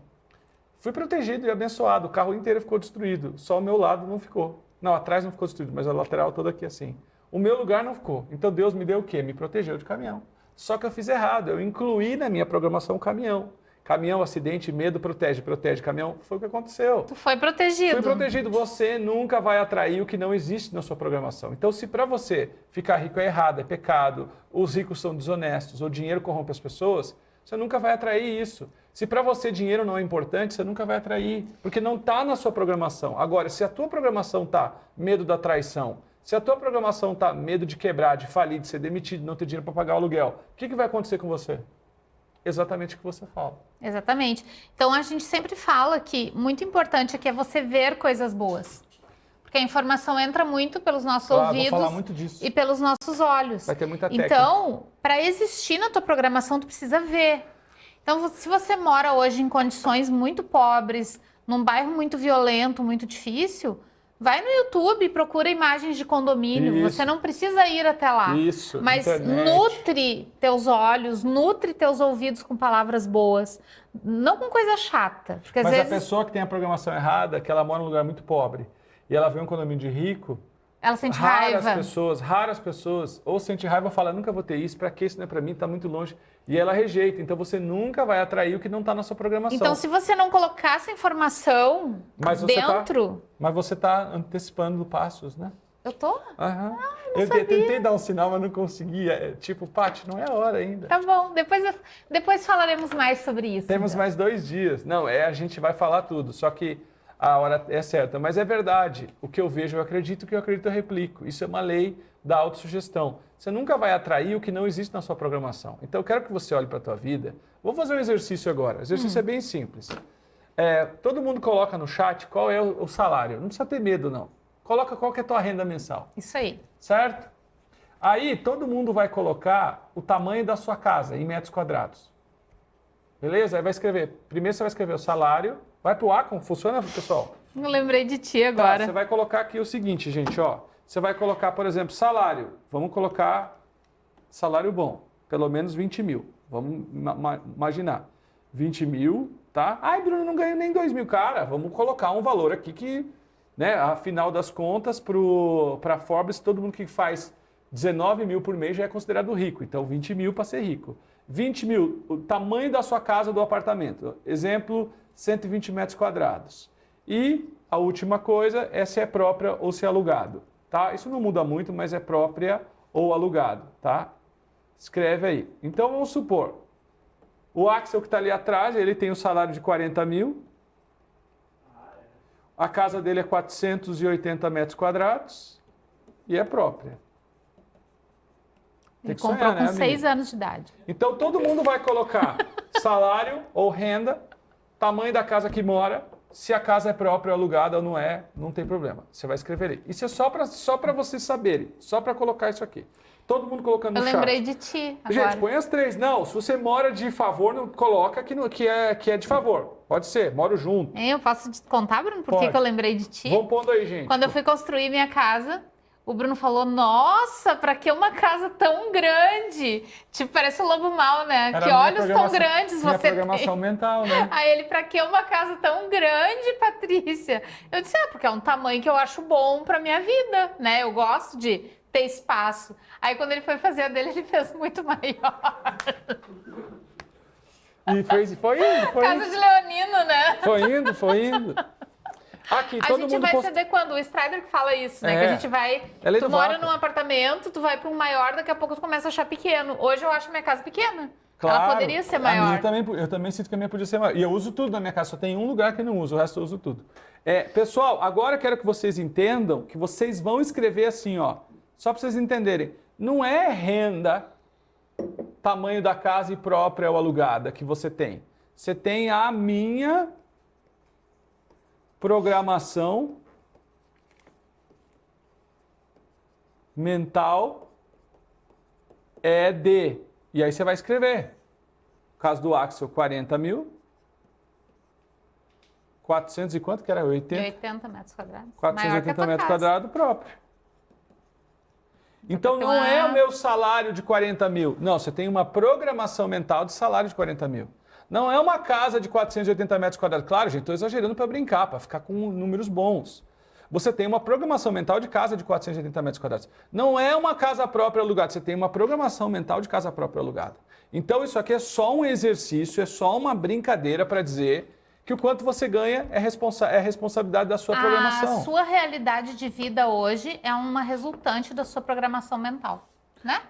Speaker 2: Fui protegido e abençoado, o carro inteiro ficou destruído, só o meu lado não ficou. Não, atrás não ficou destruído, mas a lateral toda aqui assim. O meu lugar não ficou. Então Deus me deu o quê? Me protegeu de caminhão. Só que eu fiz errado, eu incluí na minha programação o caminhão. Caminhão, acidente, medo, protege, caminhão. Foi o que aconteceu.
Speaker 3: Tu foi protegido.
Speaker 2: Fui protegido. Você nunca vai atrair o que não existe na sua programação. Então, se para você ficar rico é errado, é pecado, os ricos são desonestos, o dinheiro corrompe as pessoas, você nunca vai atrair isso. Se para você dinheiro não é importante, você nunca vai atrair, porque não está na sua programação. Agora, se a tua programação está medo da traição, se a tua programação está medo de quebrar, de falir, de ser demitido, de não ter dinheiro para pagar o aluguel, o que vai acontecer com você? Exatamente o que você fala.
Speaker 3: Exatamente. Então, a gente sempre fala que muito importante aqui é você ver coisas boas. Porque a informação entra muito pelos nossos ouvidos
Speaker 2: vou falar muito disso.
Speaker 3: E pelos nossos olhos.
Speaker 2: Vai ter muita técnica.
Speaker 3: Então, para existir na tua programação, tu precisa ver. Então, se você mora hoje em condições muito pobres, num bairro muito violento, muito difícil, vai no YouTube e procura imagens de condomínio.
Speaker 2: Isso.
Speaker 3: Você não precisa ir até lá.
Speaker 2: Isso.
Speaker 3: Mas
Speaker 2: internet.
Speaker 3: Nutre teus olhos, nutre teus ouvidos com palavras boas. Não com coisa chata. Porque às
Speaker 2: Mas
Speaker 3: vezes...
Speaker 2: a pessoa que tem a programação errada, que ela mora num lugar muito pobre, e ela vê um condomínio de rico,
Speaker 3: Ela sente raiva.
Speaker 2: Raras pessoas, ou sente raiva e fala, nunca vou ter isso, pra que isso não é pra mim, tá muito longe. E ela rejeita, então você nunca vai atrair o que não tá na sua programação.
Speaker 3: Então, se você não colocar essa informação dentro...
Speaker 2: Mas você tá antecipando passos, né?
Speaker 3: Eu tô?
Speaker 2: Aham. Eu tentei dar um sinal, mas não conseguia. Tipo, Paty, não é a hora ainda.
Speaker 3: Tá bom, depois falaremos mais sobre isso.
Speaker 2: Temos mais 2 dias. Não, a gente vai falar tudo, só que a hora é certa. Mas é verdade, o que eu vejo eu acredito, o que eu acredito eu replico. Isso é uma lei da autossugestão. Você nunca vai atrair o que não existe na sua programação. Então eu quero que você olhe para a tua vida. Vou fazer um exercício agora. O exercício é bem simples. Todo mundo coloca no chat qual é o salário. Não precisa ter medo, não. Coloca qual que é a tua renda mensal.
Speaker 3: Isso aí.
Speaker 2: Certo? Aí todo mundo vai colocar o tamanho da sua casa em metros quadrados. Beleza? Aí vai escrever. Primeiro você vai escrever o salário. Vai pro ar, como funciona, pessoal?
Speaker 3: Não lembrei de ti agora.
Speaker 2: Tá, você vai colocar aqui o seguinte, gente, ó. Você vai colocar, por exemplo, salário. Vamos colocar salário bom. Pelo menos 20 mil. Vamos imaginar. 20 mil, tá? Ai, Bruno, não ganho nem 2 mil. Cara, vamos colocar um valor aqui que, né, afinal das contas, para Forbes, todo mundo que faz 19 mil por mês já é considerado rico. Então, 20 mil para ser rico. 20 mil, o tamanho da sua casa ou do apartamento. Exemplo, 120 metros quadrados. E a última coisa é se é própria ou se é alugado. Tá? Isso não muda muito, mas é própria ou alugado. Tá? Escreve aí. Então, vamos supor, o Axel que está ali atrás, ele tem um salário de 40 mil. A casa dele é 480 metros quadrados e é própria.
Speaker 3: Ele comprou com 6 anos de idade.
Speaker 2: Então, todo mundo vai colocar salário ou renda, tamanho da casa que mora, se a casa é própria ou alugada ou não é, não tem problema. Você vai escrever aí. Isso é só para vocês saberem, só para colocar isso aqui. Todo mundo colocando no chat.
Speaker 3: Eu lembrei de ti agora.
Speaker 2: Gente, põe as 3. Não, se você mora de favor, não coloca que é de favor. Pode ser, moro junto.
Speaker 3: Eu posso te contar, Bruno, por que eu lembrei de ti?
Speaker 2: Vamos pondo aí, gente.
Speaker 3: Quando eu fui construir minha casa, o Bruno falou, nossa, pra que uma casa tão grande? Tipo, parece o lobo mau, né? Que olhos tão grandes você tem.
Speaker 2: Programação mental, né?
Speaker 3: Aí ele, pra que uma casa tão grande, Patrícia? Eu disse, porque é um tamanho que eu acho bom pra minha vida, né? Eu gosto de ter espaço. Aí quando ele foi fazer a dele, ele fez muito maior.
Speaker 2: E foi indo.
Speaker 3: Casa de leonino, né?
Speaker 2: Foi indo. Aqui,
Speaker 3: a gente vai ceder quando? O Strider que fala isso, né? Que a gente vai... Tu mora num apartamento, tu vai para um maior, daqui a pouco tu começa a achar pequeno. Hoje eu acho minha casa pequena.
Speaker 2: Claro,
Speaker 3: ela poderia ser maior.
Speaker 2: Eu também sinto que a minha podia ser maior. E eu uso tudo na minha casa, só tem um lugar que eu não uso, o resto eu uso tudo. Pessoal, agora eu quero que vocês entendam que vocês vão escrever assim, ó. Só para vocês entenderem. Não é renda, tamanho da casa e própria ou alugada que você tem. Você tem a minha programação mental E aí você vai escrever. No caso do Axel, 40 mil. 400 e quanto que era? 80?
Speaker 3: 80 metros quadrados.
Speaker 2: 480 metros quadrados próprio. Então não é o meu salário de 40 mil. Não, você tem uma programação mental de salário de 40 mil. Não é uma casa de 480 metros quadrados. Claro, gente, estou exagerando para brincar, para ficar com números bons. Você tem uma programação mental de casa de 480 metros quadrados. Não é uma casa própria alugada, você tem uma programação mental de casa própria alugada. Então isso aqui é só um exercício, é só uma brincadeira para dizer que o quanto você ganha é responsabilidade da sua programação.
Speaker 3: A sua realidade de vida hoje é uma resultante da sua programação mental, né?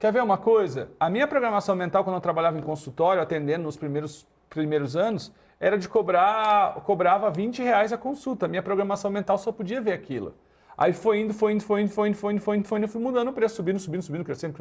Speaker 2: Quer ver uma coisa? A minha programação mental, quando eu trabalhava em consultório, atendendo nos primeiros anos, era de cobrava R$20 a consulta. A minha programação mental só podia ver aquilo. Aí foi indo, eu fui mudando o preço, subindo, crescendo.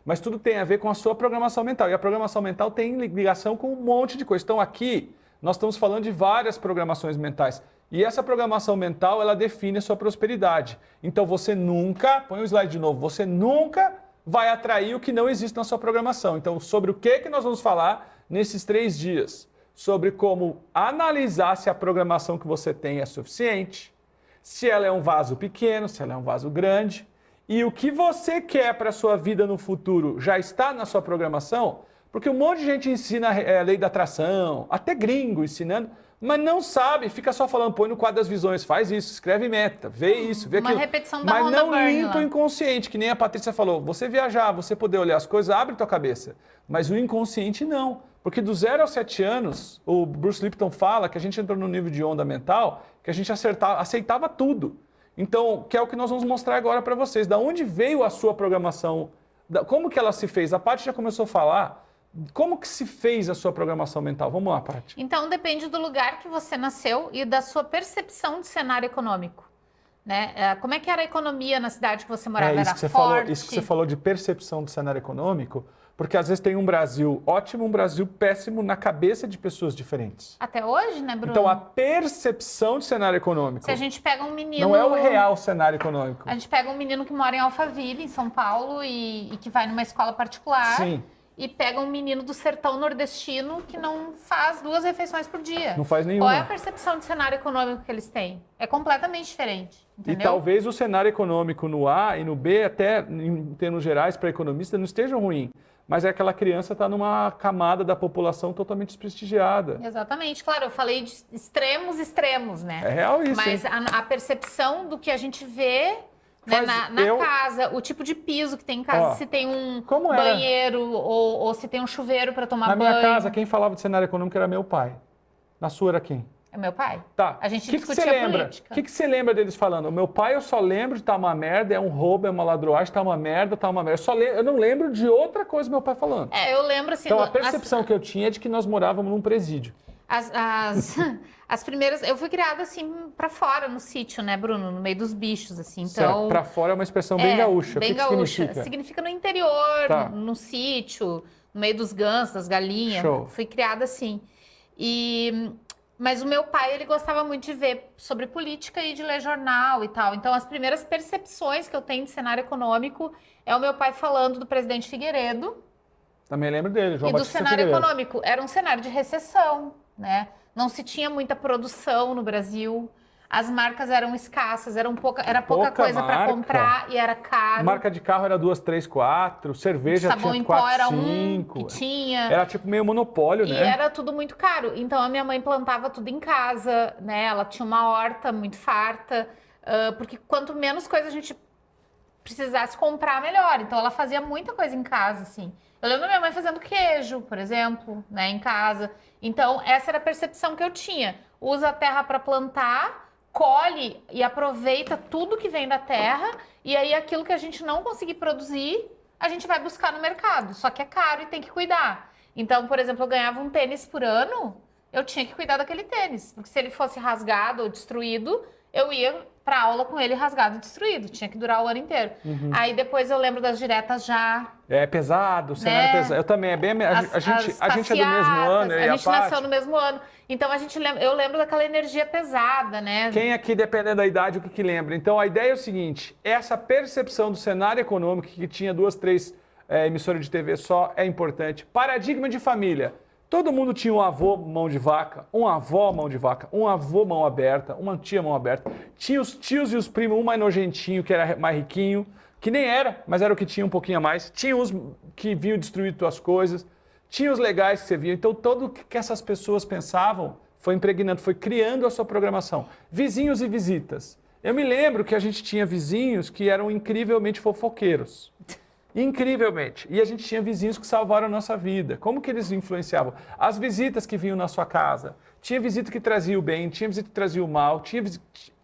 Speaker 2: Mas tudo tem a ver com a sua programação mental. E a programação mental tem ligação com um monte de coisa. Então aqui, nós estamos falando de várias programações mentais. E essa programação mental, ela define a sua prosperidade. Então você nunca, põe o slide de novo, você nunca vai atrair o que não existe na sua programação. Então, sobre o que nós vamos falar nesses 3 dias? Sobre como analisar se a programação que você tem é suficiente, se ela é um vaso pequeno, se ela é um vaso grande, e o que você quer para a sua vida no futuro já está na sua programação, porque um monte de gente ensina a lei da atração, até gringo ensinando, mas não sabe, fica só falando, põe no quadro das visões, faz isso, escreve meta, vê isso, vê aquilo.
Speaker 3: Uma repetição da
Speaker 2: mas
Speaker 3: Rhonda
Speaker 2: não
Speaker 3: Byrne
Speaker 2: limpa
Speaker 3: lá.
Speaker 2: o inconsciente, que nem a Patrícia falou. Você viajar, você poder olhar as coisas, abre tua cabeça. Mas o inconsciente não. Porque do 0 aos 7 anos, o Bruce Lipton fala que a gente entrou no nível de onda mental que a gente aceitava tudo. Então, que é o que nós vamos mostrar agora para vocês. Da onde veio a sua programação? Como que ela se fez? A Paty já começou a falar. Como que se fez a sua programação mental? Vamos lá, Paty.
Speaker 3: Então, depende do lugar que você nasceu e da sua percepção de cenário econômico. Né? Como é que era a economia na cidade que você morava?
Speaker 2: Isso
Speaker 3: Era
Speaker 2: que você
Speaker 3: forte?
Speaker 2: falou, isso que você falou de percepção do cenário econômico, porque às vezes tem um Brasil ótimo, um Brasil péssimo na cabeça de pessoas diferentes.
Speaker 3: Até hoje, né, Bruno?
Speaker 2: Então, a percepção de cenário econômico
Speaker 3: Se a gente pega um menino...
Speaker 2: não é o real cenário econômico.
Speaker 3: A gente pega um menino que mora em Alphaville, em São Paulo, e que vai numa escola particular.
Speaker 2: Sim.
Speaker 3: E pega um menino do sertão nordestino que não faz 2 refeições por dia.
Speaker 2: Não faz nenhuma.
Speaker 3: Qual é a percepção de cenário econômico que eles têm? É completamente diferente, entendeu?
Speaker 2: E talvez o cenário econômico no A e no B, até em termos gerais para economistas, não esteja ruim. Mas é aquela criança está numa camada da população totalmente desprestigiada.
Speaker 3: Exatamente. Claro, eu falei de extremos, né?
Speaker 2: É real isso,
Speaker 3: Mas
Speaker 2: hein?
Speaker 3: a percepção do que a gente vê... Né, na casa, o tipo de piso que tem em casa, se tem um banheiro ou se tem um chuveiro para tomar banho.
Speaker 2: Na minha casa, quem falava de cenário econômico era meu pai. Na sua era quem?
Speaker 3: É meu pai.
Speaker 2: Tá.
Speaker 3: A gente
Speaker 2: que
Speaker 3: discutia
Speaker 2: você lembra?
Speaker 3: política.
Speaker 2: O que você lembra deles falando? O meu pai eu só lembro de tá uma merda, é um roubo, é uma ladroagem, tá uma merda, tá uma merda. Eu não lembro de outra coisa do meu pai falando.
Speaker 3: Eu lembro assim...
Speaker 2: Então a percepção que eu tinha é de que nós morávamos num presídio.
Speaker 3: As primeiras... Eu fui criada assim pra fora, no sítio, né, Bruno? No meio dos bichos, assim. Então...
Speaker 2: Pra fora é uma expressão bem gaúcha.
Speaker 3: Bem
Speaker 2: o que
Speaker 3: gaúcha.
Speaker 2: significa?
Speaker 3: Significa no interior,
Speaker 2: Tá.
Speaker 3: no sítio, no meio dos gansos, das galinhas.
Speaker 2: Show.
Speaker 3: Fui criada assim. Mas o meu pai, ele gostava muito de ver sobre política e de ler jornal e tal. Então, as primeiras percepções que eu tenho de cenário econômico é o meu pai falando do presidente Figueiredo.
Speaker 2: Também lembro dele, João
Speaker 3: E do
Speaker 2: Batista
Speaker 3: cenário
Speaker 2: Figueiredo.
Speaker 3: econômico. Era um cenário de recessão, né? Não se tinha muita produção no Brasil. As marcas eram escassas, era pouca coisa para
Speaker 2: marca.
Speaker 3: comprar e era caro.
Speaker 2: Marca de carro era 2, 3, 4, cerveja
Speaker 3: Sabão
Speaker 2: tinha
Speaker 3: em pó
Speaker 2: 4,
Speaker 3: era
Speaker 2: 5.
Speaker 3: que tinha.
Speaker 2: Era tipo meio monopólio,
Speaker 3: E
Speaker 2: né?
Speaker 3: era tudo muito caro. Então a minha mãe plantava tudo em casa, né? Ela tinha uma horta muito farta, porque quanto menos coisa a gente precisasse comprar, melhor. Então ela fazia muita coisa em casa, assim. Eu lembro da minha mãe fazendo queijo, por exemplo, né, em casa. Então essa era a percepção que eu tinha. Usa a terra para plantar, colhe e aproveita tudo que vem da terra, e aí aquilo que a gente não conseguir produzir, a gente vai buscar no mercado. Só que é caro e tem que cuidar. Então, por exemplo, eu ganhava um tênis por ano, eu tinha que cuidar daquele tênis. Porque se ele fosse rasgado ou destruído, eu ia para aula com ele rasgado e destruído. Tinha que durar o ano inteiro. Aí depois eu lembro das diretas já.
Speaker 2: É pesado, o cenário é pesado. Eu também, a gente é do mesmo ano.
Speaker 3: A gente nasceu no mesmo ano. Então eu lembro daquela energia pesada, né?
Speaker 2: Quem aqui, dependendo da idade, o que lembra? Então a ideia é o seguinte, essa percepção do cenário econômico, que tinha 2, 3 emissoras de TV só, é importante. Paradigma de família. Todo mundo tinha um avô mão de vaca, uma avó mão de vaca, um avô mão aberta, uma tia mão aberta. Tinha os tios e os primos, um mais nojentinho, que era mais riquinho, que nem era, mas era o que tinha um pouquinho a mais. Tinha os que vinham destruir tuas coisas, tinha os legais que você via. Então, tudo que essas pessoas pensavam foi impregnando, foi criando a sua programação. Vizinhos e visitas. Eu me lembro que a gente tinha vizinhos que eram incrivelmente fofoqueiros. Incrivelmente. E a gente tinha vizinhos que salvaram a nossa vida. Como que eles influenciavam? As visitas que vinham na sua casa. Tinha visita que trazia o bem, tinha visita que trazia o mal, tinha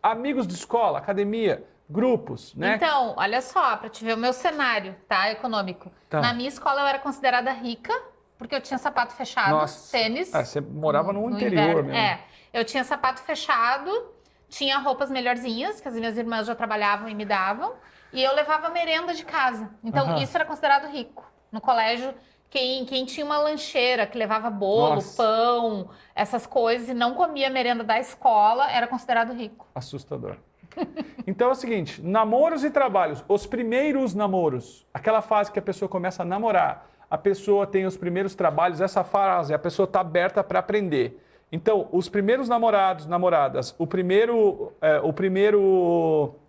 Speaker 2: amigos de escola, academia, grupos, né?
Speaker 3: Então, olha só, para te ver o meu cenário, tá, econômico.
Speaker 2: Tá.
Speaker 3: Na minha escola eu era considerada rica, porque eu tinha sapato fechado, tênis.
Speaker 2: Você morava no interior
Speaker 3: inverno.
Speaker 2: mesmo.
Speaker 3: Eu tinha sapato fechado, tinha roupas melhorzinhas, que as minhas irmãs já trabalhavam e me davam. E eu levava merenda de casa. Então, isso era considerado rico. No colégio, quem tinha uma lancheira, que levava bolo, pão, essas coisas, e não comia merenda da escola, era considerado rico.
Speaker 2: Assustador. Então é o seguinte, namoros e trabalhos. Os primeiros namoros, aquela fase que a pessoa começa a namorar, a pessoa tem os primeiros trabalhos, essa fase, a pessoa está aberta para aprender. Então, os primeiros namorados, namoradas, o primeiro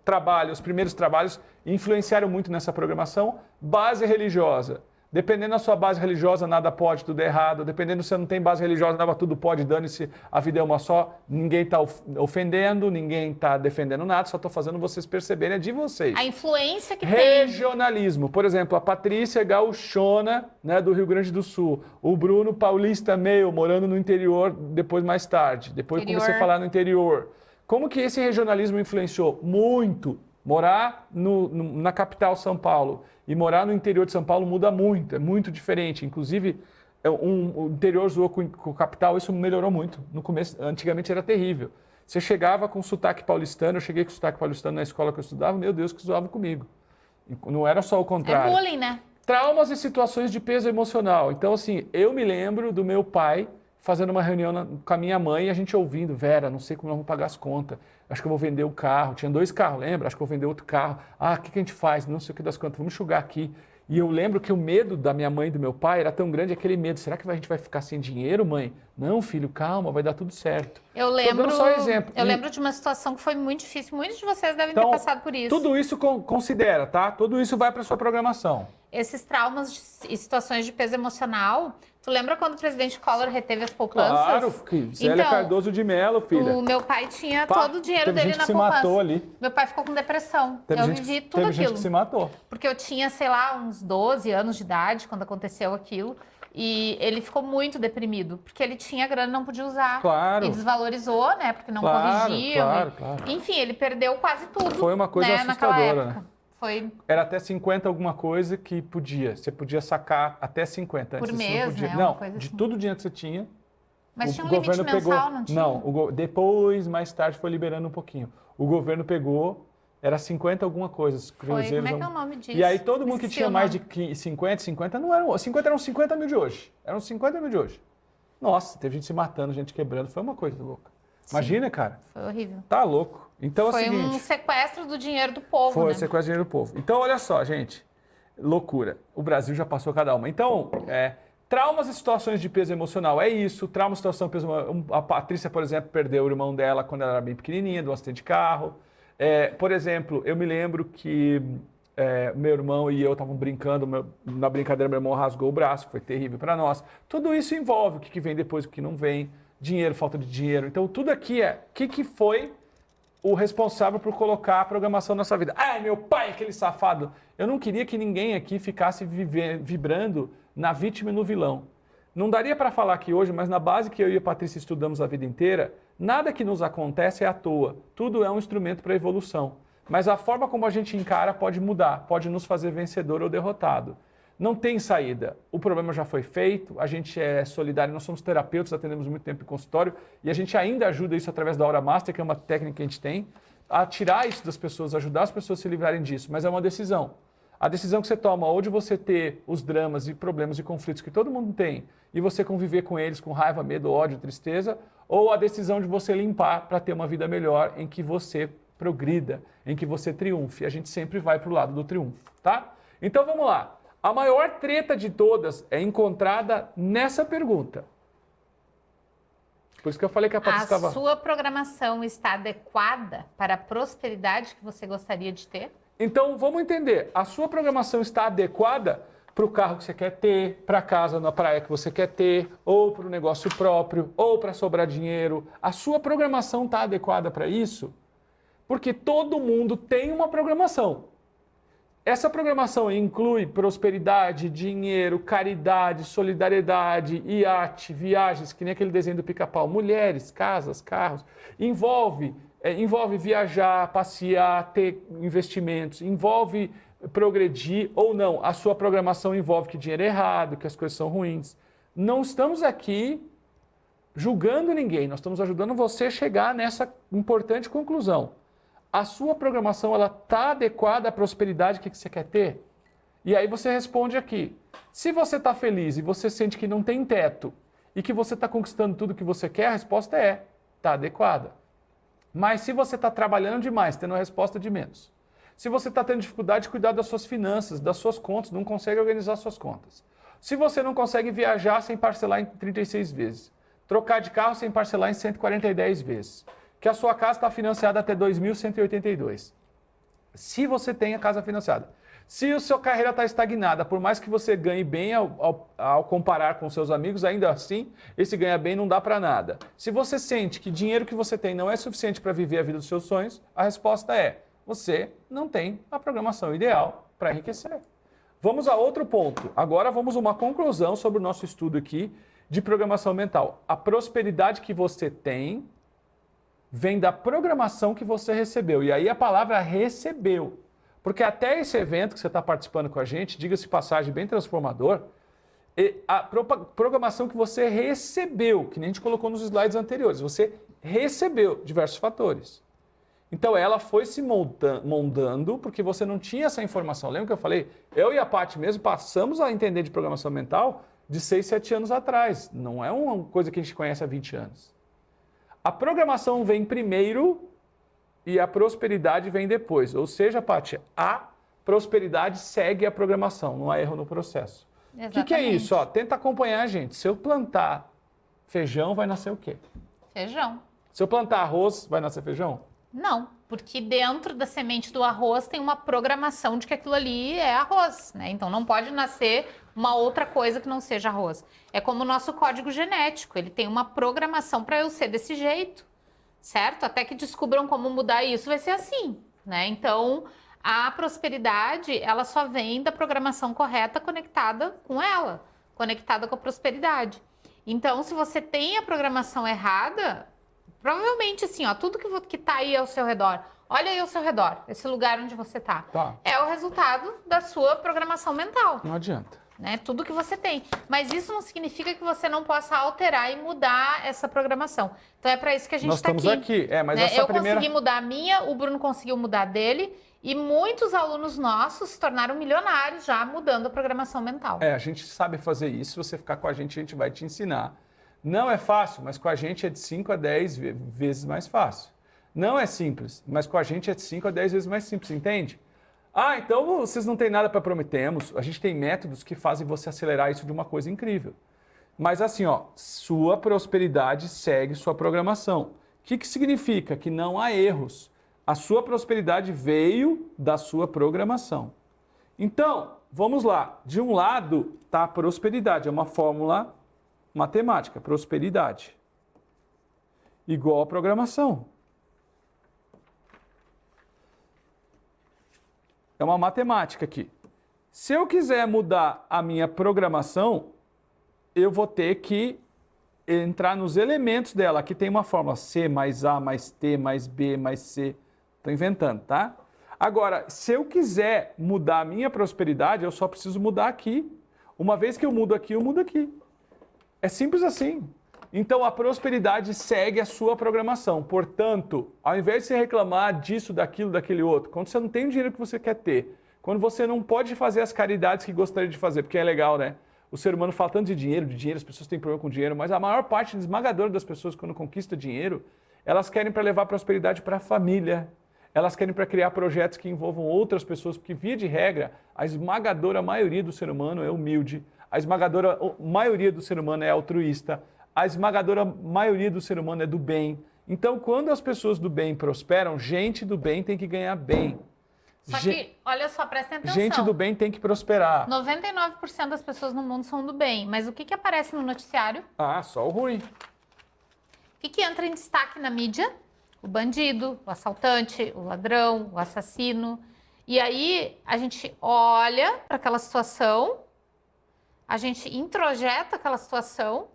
Speaker 2: trabalho, os primeiros trabalhos influenciaram muito nessa programação. Base religiosa. Dependendo da sua base religiosa, nada pode, tudo é errado. Dependendo se você não tem base religiosa, nada tudo pode, dane-se, a vida é uma só. Ninguém está ofendendo, ninguém está defendendo nada, só estou fazendo vocês perceberem, é de vocês.
Speaker 3: A influência que
Speaker 2: Regionalismo. Por exemplo, a Patrícia Gauchona, né, do Rio Grande do Sul. O Bruno Paulista meio, morando no interior, depois mais tarde. Depois comecei a falar no interior. Como que esse regionalismo influenciou? Muito. Morar na capital São Paulo e morar no interior de São Paulo muda muito, é muito diferente. Inclusive, o interior zoou com o capital, isso melhorou muito. No começo, antigamente era terrível. Você chegava com sotaque paulistano, eu cheguei com sotaque paulistano na escola que eu estudava, meu Deus, que zoavam comigo. Não era só o contrário.
Speaker 3: É bullying, né?
Speaker 2: Traumas e situações de peso emocional. Então, assim, eu me lembro do meu pai fazendo uma reunião com a minha mãe e a gente ouvindo, Vera, não sei como nós vamos pagar as contas. Acho que eu vou vender o carro. Tinha 2 carros, lembra? Acho que eu vou vender outro carro. Ah, o que a gente faz? Não sei o que das contas. Vamos enxugar aqui. E eu lembro que o medo da minha mãe e do meu pai era tão grande, aquele medo. Será que a gente vai ficar sem dinheiro, mãe? Não, filho, calma, vai dar tudo certo.
Speaker 3: Eu lembro,
Speaker 2: tô dando só exemplo.
Speaker 3: Eu lembro de uma situação que foi muito difícil. Muitos de vocês devem ter passado por isso.
Speaker 2: Tudo isso considera, tá? Tudo isso vai para sua programação.
Speaker 3: Esses traumas e situações de peso emocional. Tu lembra quando o presidente Collor reteve as poupanças?
Speaker 2: Claro, Zélia Cardoso de Mello, filha.
Speaker 3: O meu pai tinha todo o dinheiro dele na poupança.
Speaker 2: Teve gente que se matou ali.
Speaker 3: Meu pai ficou com depressão. Eu vivi tudo
Speaker 2: aquilo. Teve
Speaker 3: aquilo.
Speaker 2: gente que se matou.
Speaker 3: Porque eu tinha, sei lá, uns 12 anos de idade quando aconteceu aquilo. E ele ficou muito deprimido, porque ele tinha grana e não podia usar.
Speaker 2: Claro.
Speaker 3: E desvalorizou, né? Porque não corrigiam.
Speaker 2: Claro.
Speaker 3: Enfim, ele perdeu quase tudo.
Speaker 2: Foi uma coisa assustadora, né?
Speaker 3: Foi...
Speaker 2: Era até 50 alguma coisa que podia. Você podia sacar até 50.
Speaker 3: Por
Speaker 2: antes
Speaker 3: mês,
Speaker 2: não podia.
Speaker 3: né?
Speaker 2: Não,
Speaker 3: coisa
Speaker 2: de
Speaker 3: assim.
Speaker 2: todo o dinheiro que você tinha.
Speaker 3: Mas tinha um limite mensal, não tinha?
Speaker 2: Não, depois, mais tarde, foi liberando um pouquinho. O governo pegou, era 50 alguma coisa.
Speaker 3: Como é que é o nome disso?
Speaker 2: E aí todo mundo que tinha mais de 50 não eram... 50 eram 50 mil de hoje. Eram 50 mil de hoje. Nossa, teve gente se matando, gente quebrando. Foi uma coisa louca.
Speaker 3: Sim.
Speaker 2: Imagina, cara.
Speaker 3: Foi horrível.
Speaker 2: Tá louco. Então
Speaker 3: foi
Speaker 2: é o seguinte...
Speaker 3: um sequestro do dinheiro do povo,
Speaker 2: Foi
Speaker 3: né?
Speaker 2: um sequestro do dinheiro do povo. Então, olha só, gente. Loucura. O Brasil já passou cada uma. Então, traumas e situações de peso emocional. É isso. Trauma e situação de peso emocional. A Patrícia, por exemplo, perdeu o irmão dela quando ela era bem pequenininha, do acidente de carro. Por exemplo, eu me lembro que meu irmão e eu estavam brincando. Na brincadeira, meu irmão rasgou o braço. Foi terrível para nós. Tudo isso envolve o que vem depois, o que não vem. Dinheiro, falta de dinheiro. Então, tudo aqui o que foi o responsável por colocar a programação na sua vida. Ai, meu pai, aquele safado. Eu não queria que ninguém aqui ficasse vibrando na vítima e no vilão. Não daria para falar aqui hoje, mas na base que eu e a Patrícia estudamos a vida inteira, nada que nos acontece é à toa. Tudo é um instrumento para evolução. Mas a forma como a gente encara pode mudar, pode nos fazer vencedor ou derrotado. Não tem saída. O problema já foi feito, a gente é solidário, nós somos terapeutas, atendemos muito tempo em consultório e a gente ainda ajuda isso através da Aura Master, que é uma técnica que a gente tem, a tirar isso das pessoas, ajudar as pessoas a se livrarem disso, mas é uma decisão. A decisão que você toma ou de você ter os dramas e problemas e conflitos que todo mundo tem e você conviver com eles com raiva, medo, ódio, tristeza, ou a decisão de você limpar para ter uma vida melhor em que você progrida, em que você triunfe. A gente sempre vai para o lado do triunfo, tá? Então vamos lá. A maior treta de todas é encontrada nessa pergunta. Por isso que eu falei que a Patrícia estava...
Speaker 3: A sua programação está adequada para a prosperidade que você gostaria de ter?
Speaker 2: Então, vamos entender. A sua programação está adequada para o carro que você quer ter, para a casa na praia que você quer ter, ou para o negócio próprio, ou para sobrar dinheiro. A sua programação está adequada para isso? Porque todo mundo tem uma programação. Essa programação inclui prosperidade, dinheiro, caridade, solidariedade, iate, viagens, que nem aquele desenho do Pica-Pau, mulheres, casas, carros. Envolve viajar, passear, ter investimentos, envolve progredir ou não. A sua programação envolve que dinheiro é errado, que as coisas são ruins. Não estamos aqui julgando ninguém, nós estamos ajudando você a chegar nessa importante conclusão. A sua programação está adequada à prosperidade que você quer ter? E aí você responde aqui. Se você está feliz e você sente que não tem teto e que você está conquistando tudo que você quer, a resposta é, está adequada. Mas se você está trabalhando demais, tendo a resposta de menos. Se você está tendo dificuldade de cuidar das suas finanças, das suas contas, não consegue organizar suas contas. Se você não consegue viajar sem parcelar em 36 vezes. Trocar de carro sem parcelar em 140 vezes. Que a sua casa está financiada até 2.182. Se você tem a casa financiada. Se a sua carreira está estagnada, por mais que você ganhe bem ao comparar com seus amigos, ainda assim, esse ganha bem não dá para nada. Se você sente que o dinheiro que você tem não é suficiente para viver a vida dos seus sonhos, a resposta é: você não tem a programação ideal para enriquecer. Vamos a outro ponto. Agora vamos a uma conclusão sobre o nosso estudo aqui de programação mental. A prosperidade que você tem vem da programação que você recebeu. E aí a palavra recebeu. Porque até esse evento que você está participando com a gente, diga-se de passagem, bem transformador, a programação que você recebeu, que nem a gente colocou nos slides anteriores, você recebeu diversos fatores. Então ela foi se moldando porque você não tinha essa informação. Lembra que eu falei? Eu e a Paty mesmo passamos a entender de programação mental de 6, 7 anos atrás. Não é uma coisa que a gente conhece há 20 anos. A programação vem primeiro e a prosperidade vem depois. Ou seja, Paty, a prosperidade segue a programação, não há erro no processo. O que é isso? Ó, tenta acompanhar a gente. Se eu plantar feijão, vai nascer o quê?
Speaker 3: Feijão.
Speaker 2: Se eu plantar arroz, vai nascer feijão?
Speaker 3: Não, porque dentro da semente do arroz tem uma programação de que aquilo ali é arroz, né? Então não pode nascer uma outra coisa que não seja arroz. É como o nosso código genético, ele tem uma programação para eu ser desse jeito, certo? Até que descubram como mudar isso, vai ser assim, né? Então a prosperidade, ela só vem da programação correta conectada com ela, conectada com a prosperidade. Então, se você tem a programação errada, provavelmente assim, ó, tudo que tá aí ao seu redor, olha aí ao seu redor, esse lugar onde você tá, é o resultado da sua programação mental.
Speaker 2: Não adianta.
Speaker 3: Né? Tudo que você tem. Mas isso não significa que você não possa alterar e mudar essa programação. Então é para isso que a gente está aqui.
Speaker 2: Nós estamos aqui. Mas
Speaker 3: né?
Speaker 2: essa primeira...
Speaker 3: consegui mudar a minha, o Bruno conseguiu mudar a dele, e muitos alunos nossos se tornaram milionários já mudando a programação mental.
Speaker 2: A gente sabe fazer isso. Se você ficar com a gente vai te ensinar. Não é fácil, mas com a gente é de 5 a 10 vezes mais fácil. Não é simples, mas com a gente é de 5 a 10 vezes mais simples, entende? Então vocês não têm nada para prometermos. A gente tem métodos que fazem você acelerar isso de uma coisa incrível. Mas assim, ó, sua prosperidade segue sua programação. O que significa? Que não há erros. A sua prosperidade veio da sua programação. Então, vamos lá. De um lado está a prosperidade, é uma fórmula matemática, prosperidade igual a programação. É uma matemática aqui. Se eu quiser mudar a minha programação, eu vou ter que entrar nos elementos dela. Aqui tem uma fórmula C mais A mais T mais B mais C. Estou inventando, tá? Agora, se eu quiser mudar a minha prosperidade, eu só preciso mudar aqui. Uma vez que eu mudo aqui, eu mudo aqui. É simples assim. Então, a prosperidade segue a sua programação. Portanto, ao invés de você reclamar disso, daquilo, daquele outro, quando você não tem o dinheiro que você quer ter, quando você não pode fazer as caridades que gostaria de fazer, porque é legal, né? O ser humano fala tanto de dinheiro, as pessoas têm problema com dinheiro, mas a maior parte esmagadora das pessoas, quando conquista dinheiro, elas querem para levar prosperidade para a família, elas querem para criar projetos que envolvam outras pessoas, porque, via de regra, a esmagadora maioria do ser humano é humilde, a esmagadora maioria do ser humano é altruísta, a esmagadora maioria do ser humano é do bem. Então, quando as pessoas do bem prosperam, gente do bem tem que ganhar bem.
Speaker 3: Só que, olha só, prestem atenção.
Speaker 2: Gente do bem tem que prosperar.
Speaker 3: 99% das pessoas no mundo são do bem, mas o que aparece no noticiário?
Speaker 2: Só o ruim.
Speaker 3: O que entra em destaque na mídia? O bandido, o assaltante, o ladrão, o assassino. E aí, a gente olha para aquela situação, a gente introjeta aquela situação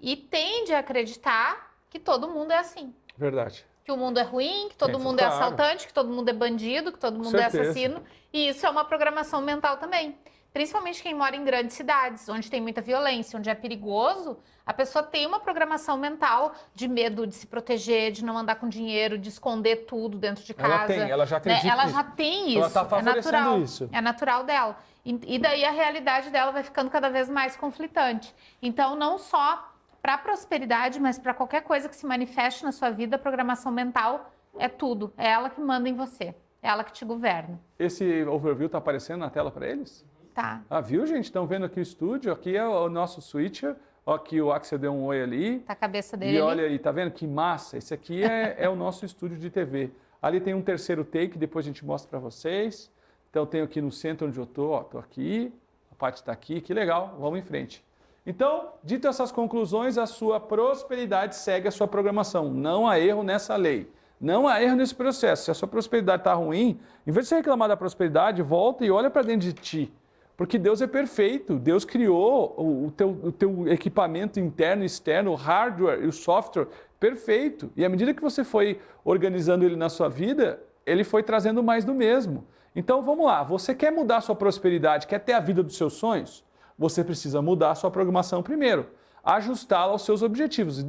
Speaker 3: e tende a acreditar que todo mundo é assim.
Speaker 2: Verdade.
Speaker 3: Que o mundo é ruim, que todo mundo é assaltante, que todo mundo é bandido, que todo mundo é assassino. E isso é uma programação mental também. Principalmente quem mora em grandes cidades, onde tem muita violência, onde é perigoso, a pessoa tem uma programação mental de medo de se proteger, de não andar com dinheiro, de esconder tudo dentro de casa.
Speaker 2: Ela já acredita
Speaker 3: Ela já tem isso.
Speaker 2: Ela está favorecendo isso.
Speaker 3: É natural dela. E daí a realidade dela vai ficando cada vez mais conflitante. Então, não só para a prosperidade, mas para qualquer coisa que se manifeste na sua vida, a programação mental é tudo. É ela que manda em você. É ela que te governa.
Speaker 2: Esse overview está aparecendo na tela para eles?
Speaker 3: Tá.
Speaker 2: Viu, gente? Estão vendo aqui o estúdio? Aqui é o nosso switcher. Aqui o Axel deu um oi ali.
Speaker 3: Tá a cabeça dele
Speaker 2: E olha aí, tá vendo que massa? Esse aqui é o nosso estúdio de TV. Ali tem um terceiro take, depois a gente mostra para vocês. Então eu tenho aqui no centro onde eu estou, estou aqui, a Paty está aqui, que legal, vamos em frente. Então, dito essas conclusões, a sua prosperidade segue a sua programação. Não há erro nessa lei. Não há erro nesse processo. Se a sua prosperidade está ruim, em vez de você reclamar da prosperidade, volta e olha para dentro de ti. Porque Deus é perfeito. Deus criou o teu equipamento interno e externo, o hardware e o software, perfeito. E à medida que você foi organizando ele na sua vida, ele foi trazendo mais do mesmo. Então, vamos lá. Você quer mudar a sua prosperidade, quer ter a vida dos seus sonhos? Você precisa mudar a sua programação primeiro, ajustá-la aos seus objetivos.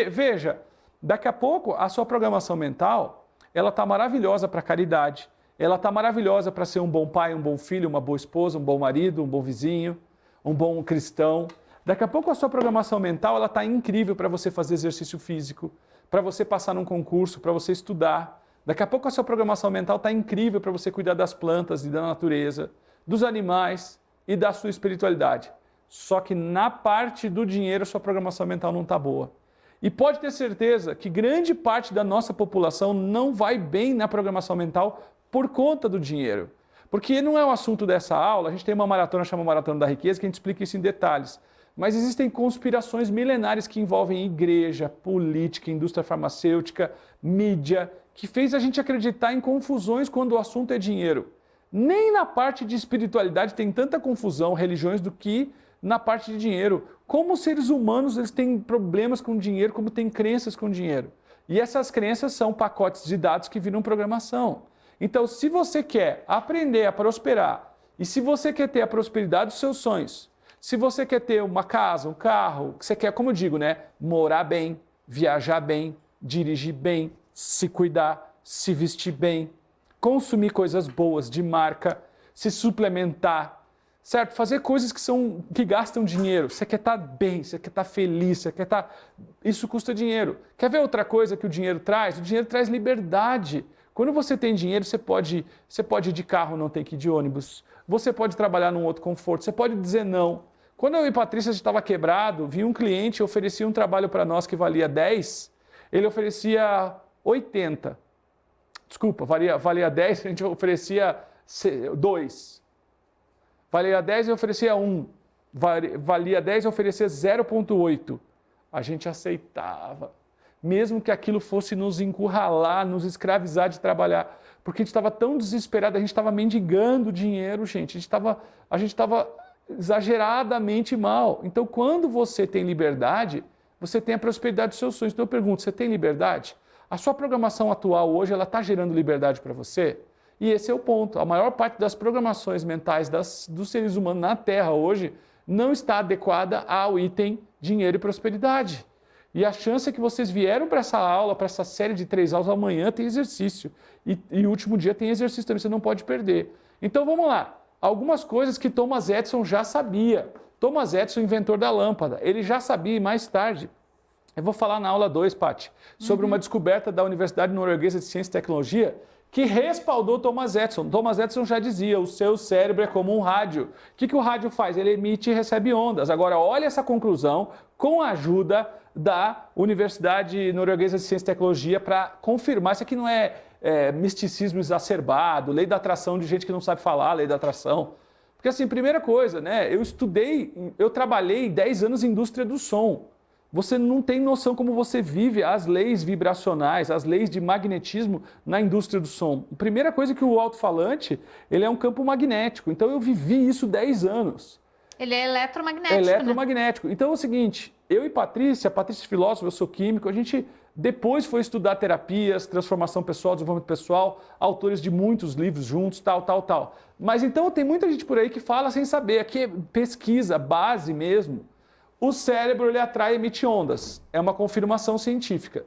Speaker 2: Veja, daqui a pouco a sua programação mental, ela está maravilhosa para caridade, ela está maravilhosa para ser um bom pai, um bom filho, uma boa esposa, um bom marido, um bom vizinho, um bom cristão. Daqui a pouco a sua programação mental, ela está incrível para você fazer exercício físico, para você passar num concurso, para você estudar. Daqui a pouco a sua programação mental está incrível para você cuidar das plantas e da natureza, dos animais e da sua espiritualidade. Só que na parte do dinheiro, a sua programação mental não está boa. E pode ter certeza que grande parte da nossa população não vai bem na programação mental por conta do dinheiro. Porque não é o assunto dessa aula, a gente tem uma maratona chamada Maratona da Riqueza, que a gente explica isso em detalhes. Mas existem conspirações milenares que envolvem igreja, política, indústria farmacêutica, mídia, que fez a gente acreditar em confusões quando o assunto é dinheiro. Nem na parte de espiritualidade tem tanta confusão, religiões, do que na parte de dinheiro. Como os seres humanos eles têm problemas com dinheiro, como têm crenças com dinheiro. E essas crenças são pacotes de dados que viram programação. Então, se você quer aprender a prosperar, e se você quer ter a prosperidade dos seus sonhos, se você quer ter uma casa, um carro, que você quer, como eu digo, né, morar bem, viajar bem, dirigir bem, se cuidar, se vestir bem, consumir coisas boas de marca, se suplementar, certo? Fazer coisas que gastam dinheiro. Você quer estar bem, você quer estar feliz, você quer estar... Isso custa dinheiro. Quer ver outra coisa que o dinheiro traz? O dinheiro traz liberdade. Quando você tem dinheiro, você pode ir de carro, não tem que ir de ônibus. Você pode trabalhar num outro conforto. Você pode dizer não. Quando eu e Patrícia estava quebrado, vinha um cliente, oferecia um trabalho para nós que valia 10, ele oferecia 80. Desculpa, valia 10, a gente oferecia 2. Valia 10 e oferecia 1. Valia 10 e oferecia 0,8. A gente aceitava. Mesmo que aquilo fosse nos encurralar, nos escravizar de trabalhar. Porque a gente estava tão desesperado, a gente estava mendigando dinheiro, gente. A gente estava exageradamente mal. Então, quando você tem liberdade, você tem a prosperidade dos seus sonhos. Então eu pergunto, você tem liberdade? A sua programação atual hoje, ela está gerando liberdade para você? E esse é o ponto. A maior parte das programações mentais dos seres humanos na Terra hoje não está adequada ao item dinheiro e prosperidade. E a chance é que vocês vieram para essa aula, para essa série de 3 aulas, amanhã tem exercício. E o último dia tem exercício também, você não pode perder. Então vamos lá. Algumas coisas que Thomas Edison já sabia. Thomas Edison, inventor da lâmpada, ele já sabia e mais tarde. Eu vou falar na aula 2, Paty, sobre uma descoberta da Universidade Norueguesa de Ciência e Tecnologia que respaldou Thomas Edison. Thomas Edison já dizia, o seu cérebro é como um rádio. O que o rádio faz? Ele emite e recebe ondas. Agora, olha essa conclusão com a ajuda da Universidade Norueguesa de Ciência e Tecnologia para confirmar. Isso aqui não é misticismo exacerbado, lei da atração de gente que não sabe falar, lei da atração. Porque assim, primeira coisa, né? Eu trabalhei 10 anos em indústria do som. Você não tem noção como você vive as leis vibracionais, as leis de magnetismo na indústria do som. A primeira coisa é que o alto-falante, ele é um campo magnético. Então eu vivi isso 10 anos.
Speaker 3: Ele é eletromagnético,
Speaker 2: eletromagnético. Né? Então é o seguinte, eu e Patrícia filósofa, eu sou químico, a gente depois foi estudar terapias, transformação pessoal, desenvolvimento pessoal, autores de muitos livros juntos, tal. Mas então tem muita gente por aí que fala sem saber, aqui é pesquisa, base mesmo. O cérebro, ele atrai e emite ondas. É uma confirmação científica.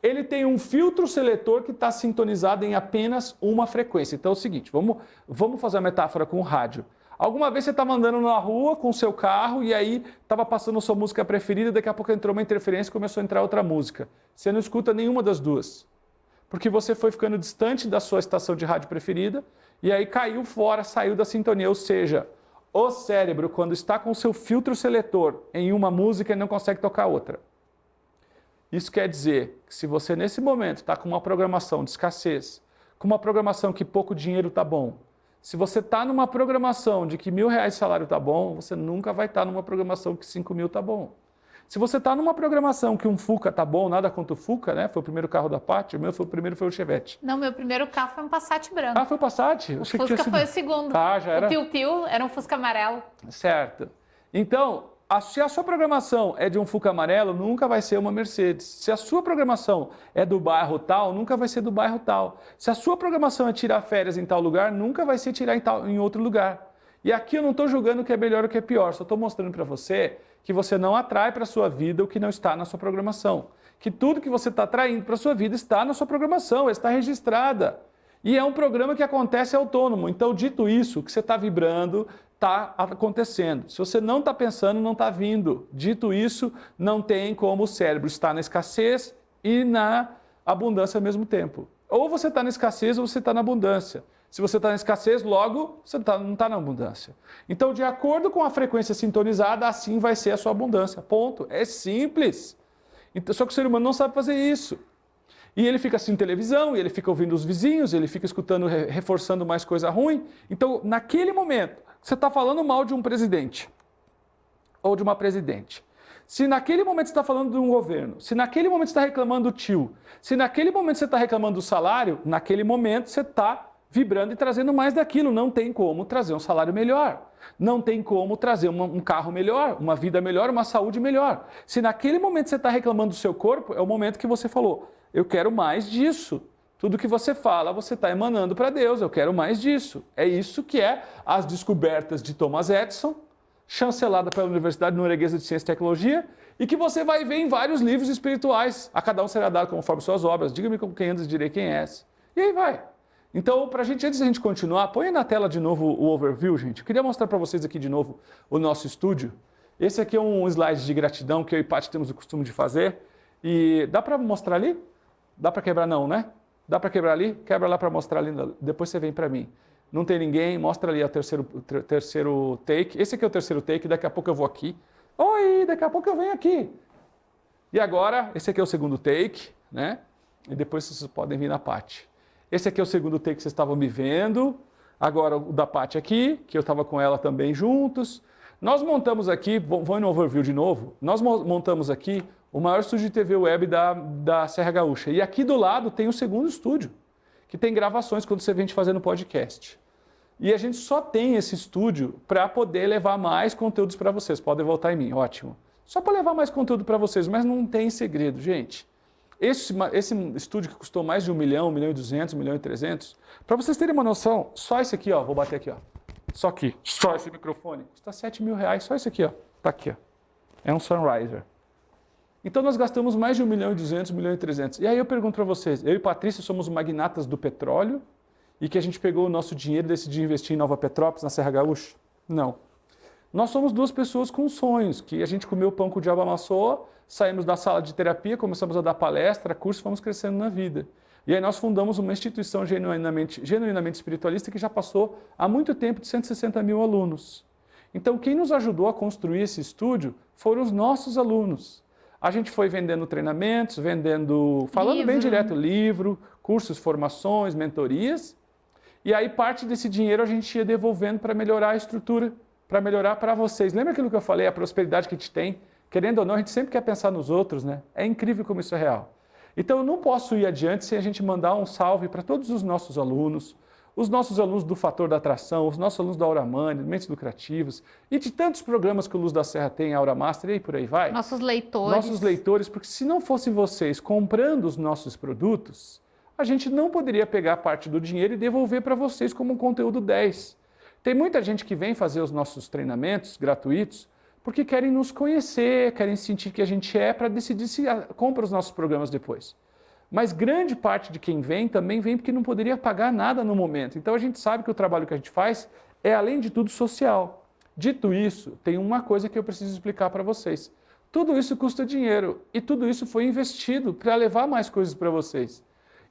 Speaker 2: Ele tem um filtro seletor que está sintonizado em apenas uma frequência. Então é o seguinte, vamos fazer uma metáfora com o rádio. Alguma vez você estava andando na rua com o seu carro e aí estava passando a sua música preferida, daqui a pouco entrou uma interferência e começou a entrar outra música. Você não escuta nenhuma das duas. Porque você foi ficando distante da sua estação de rádio preferida e aí caiu fora, saiu da sintonia, ou seja... O cérebro, quando está com o seu filtro seletor em uma música, ele não consegue tocar outra. Isso quer dizer que se você nesse momento está com uma programação de escassez, com uma programação que pouco dinheiro está bom, Se você está numa programação de que R$1.000 de salário está bom, você nunca vai estar numa programação que 5.000 está bom. Se você está numa programação que um Fuca tá bom, nada contra o Fuca, né? Foi o primeiro carro da Paty, o primeiro foi o Chevette.
Speaker 3: Não, meu primeiro carro foi um Passat branco.
Speaker 2: Ah, foi o Passat?
Speaker 3: O Fusca foi o segundo.
Speaker 2: Ah, já era?
Speaker 3: O Piu Piu era um Fusca amarelo.
Speaker 2: Certo. Então, se a sua programação é de um Fuca amarelo, nunca vai ser uma Mercedes. Se a sua programação é do bairro tal, nunca vai ser do bairro tal. Se a sua programação é tirar férias em tal lugar, nunca vai ser tirar em outro lugar. E aqui eu não estou julgando o que é melhor ou o que é pior, só estou mostrando para você que você não atrai para a sua vida o que não está na sua programação. Que tudo que você está atraindo para a sua vida está na sua programação, está registrada. E é um programa que acontece autônomo. Então, dito isso, o que você está vibrando está acontecendo. Se você não está pensando, não está vindo. Dito isso, não tem como o cérebro estar na escassez e na abundância ao mesmo tempo. Ou você está na escassez ou você está na abundância. Se você está na escassez, logo você não está na abundância. Então, de acordo com a frequência sintonizada, assim vai ser a sua abundância. Ponto. É simples. Então, só que o ser humano não sabe fazer isso. E ele fica assistindo televisão, e ele fica ouvindo os vizinhos, ele fica escutando, reforçando mais coisa ruim. Então, naquele momento, você está falando mal de um presidente ou de uma presidente. Se naquele momento você está falando de um governo, se naquele momento você está reclamando do tio, se naquele momento você está reclamando do salário, naquele momento você está vibrando e trazendo mais daquilo. Não tem como trazer um salário melhor. Não tem como trazer um carro melhor, uma vida melhor, uma saúde melhor. Se naquele momento você está reclamando do seu corpo, é o momento que você falou, eu quero mais disso. Tudo que você fala, você está emanando para Deus, eu quero mais disso. É isso que é as descobertas de Thomas Edison, chancelada pela Universidade Norueguesa de Ciência e Tecnologia, e que você vai ver em vários livros espirituais. A cada um será dado conforme suas obras. Diga-me com quem andas, direi quem és. E aí vai. Então, antes da gente continuar, põe na tela de novo o overview, gente. Eu queria mostrar para vocês aqui de novo o nosso estúdio. Esse aqui é um slide de gratidão que eu e Paty temos o costume de fazer. E dá para mostrar ali? Dá para quebrar não, né? Dá para quebrar ali? Quebra lá para mostrar ali, depois você vem para mim. Não tem ninguém, mostra ali o terceiro take. Esse aqui é o terceiro take, daqui a pouco eu vou aqui. Oi, daqui a pouco eu venho aqui. E agora, esse aqui é o segundo take, né? E depois vocês podem vir na Paty. Esse aqui é o segundo take que vocês estavam me vendo. Agora o da Paty aqui, que eu estava com ela também juntos. Nós montamos aqui, vou no overview de novo, nós montamos aqui o maior estúdio de TV web da Serra Gaúcha. E aqui do lado tem o segundo estúdio, que tem gravações quando você vem fazendo podcast. E a gente só tem esse estúdio para poder levar mais conteúdos para vocês. Podem voltar em mim, ótimo. Só para levar mais conteúdo para vocês, mas não tem segredo, gente. Esse estúdio que custou mais de 1 milhão, 1.200.000, 1.300.000, para vocês terem uma noção, só esse aqui, ó, vou bater aqui, ó. Só aqui, só esse microfone, custa R$7.000, só esse aqui, ó. Tá aqui, ó. É um Sunriser. Então nós gastamos mais de 1.200.000, 1.300.000. E aí eu pergunto para vocês, eu e Patrícia somos magnatas do petróleo e que a gente pegou o nosso dinheiro e decidiu investir em Nova Petrópolis, na Serra Gaúcha? Não. Nós somos duas pessoas com sonhos, que a gente comeu o pão que o diabo amassou, saímos da sala de terapia, começamos a dar palestra, curso, fomos crescendo na vida. E aí nós fundamos uma instituição genuinamente espiritualista que já passou há muito tempo de 160.000 alunos. Então quem nos ajudou a construir esse estúdio foram os nossos alunos. A gente foi vendendo treinamentos, falando bem direto, livro, cursos, formações, mentorias. E aí parte desse dinheiro a gente ia devolvendo para melhorar a estrutura, para melhorar para vocês. Lembra aquilo que eu falei, a prosperidade que a gente tem? Querendo ou não, a gente sempre quer pensar nos outros, né? É incrível como isso é real. Então eu não posso ir adiante sem a gente mandar um salve para todos os nossos alunos do Fator da Atração, os nossos alunos da Aura Money, Mentes Lucrativas, e de tantos programas que o Luz da Serra tem, a Aura Master, e aí por aí vai.
Speaker 3: Nossos leitores.
Speaker 2: Nossos leitores, porque se não fossem vocês comprando os nossos produtos, a gente não poderia pegar parte do dinheiro e devolver para vocês como um conteúdo 10. Tem muita gente que vem fazer os nossos treinamentos gratuitos porque querem nos conhecer, querem sentir que a gente é para decidir se compra os nossos programas depois. Mas grande parte de quem vem também vem porque não poderia pagar nada no momento. Então a gente sabe que o trabalho que a gente faz é, além de tudo, social. Dito isso, tem uma coisa que eu preciso explicar para vocês. Tudo isso custa dinheiro e tudo isso foi investido para levar mais coisas para vocês.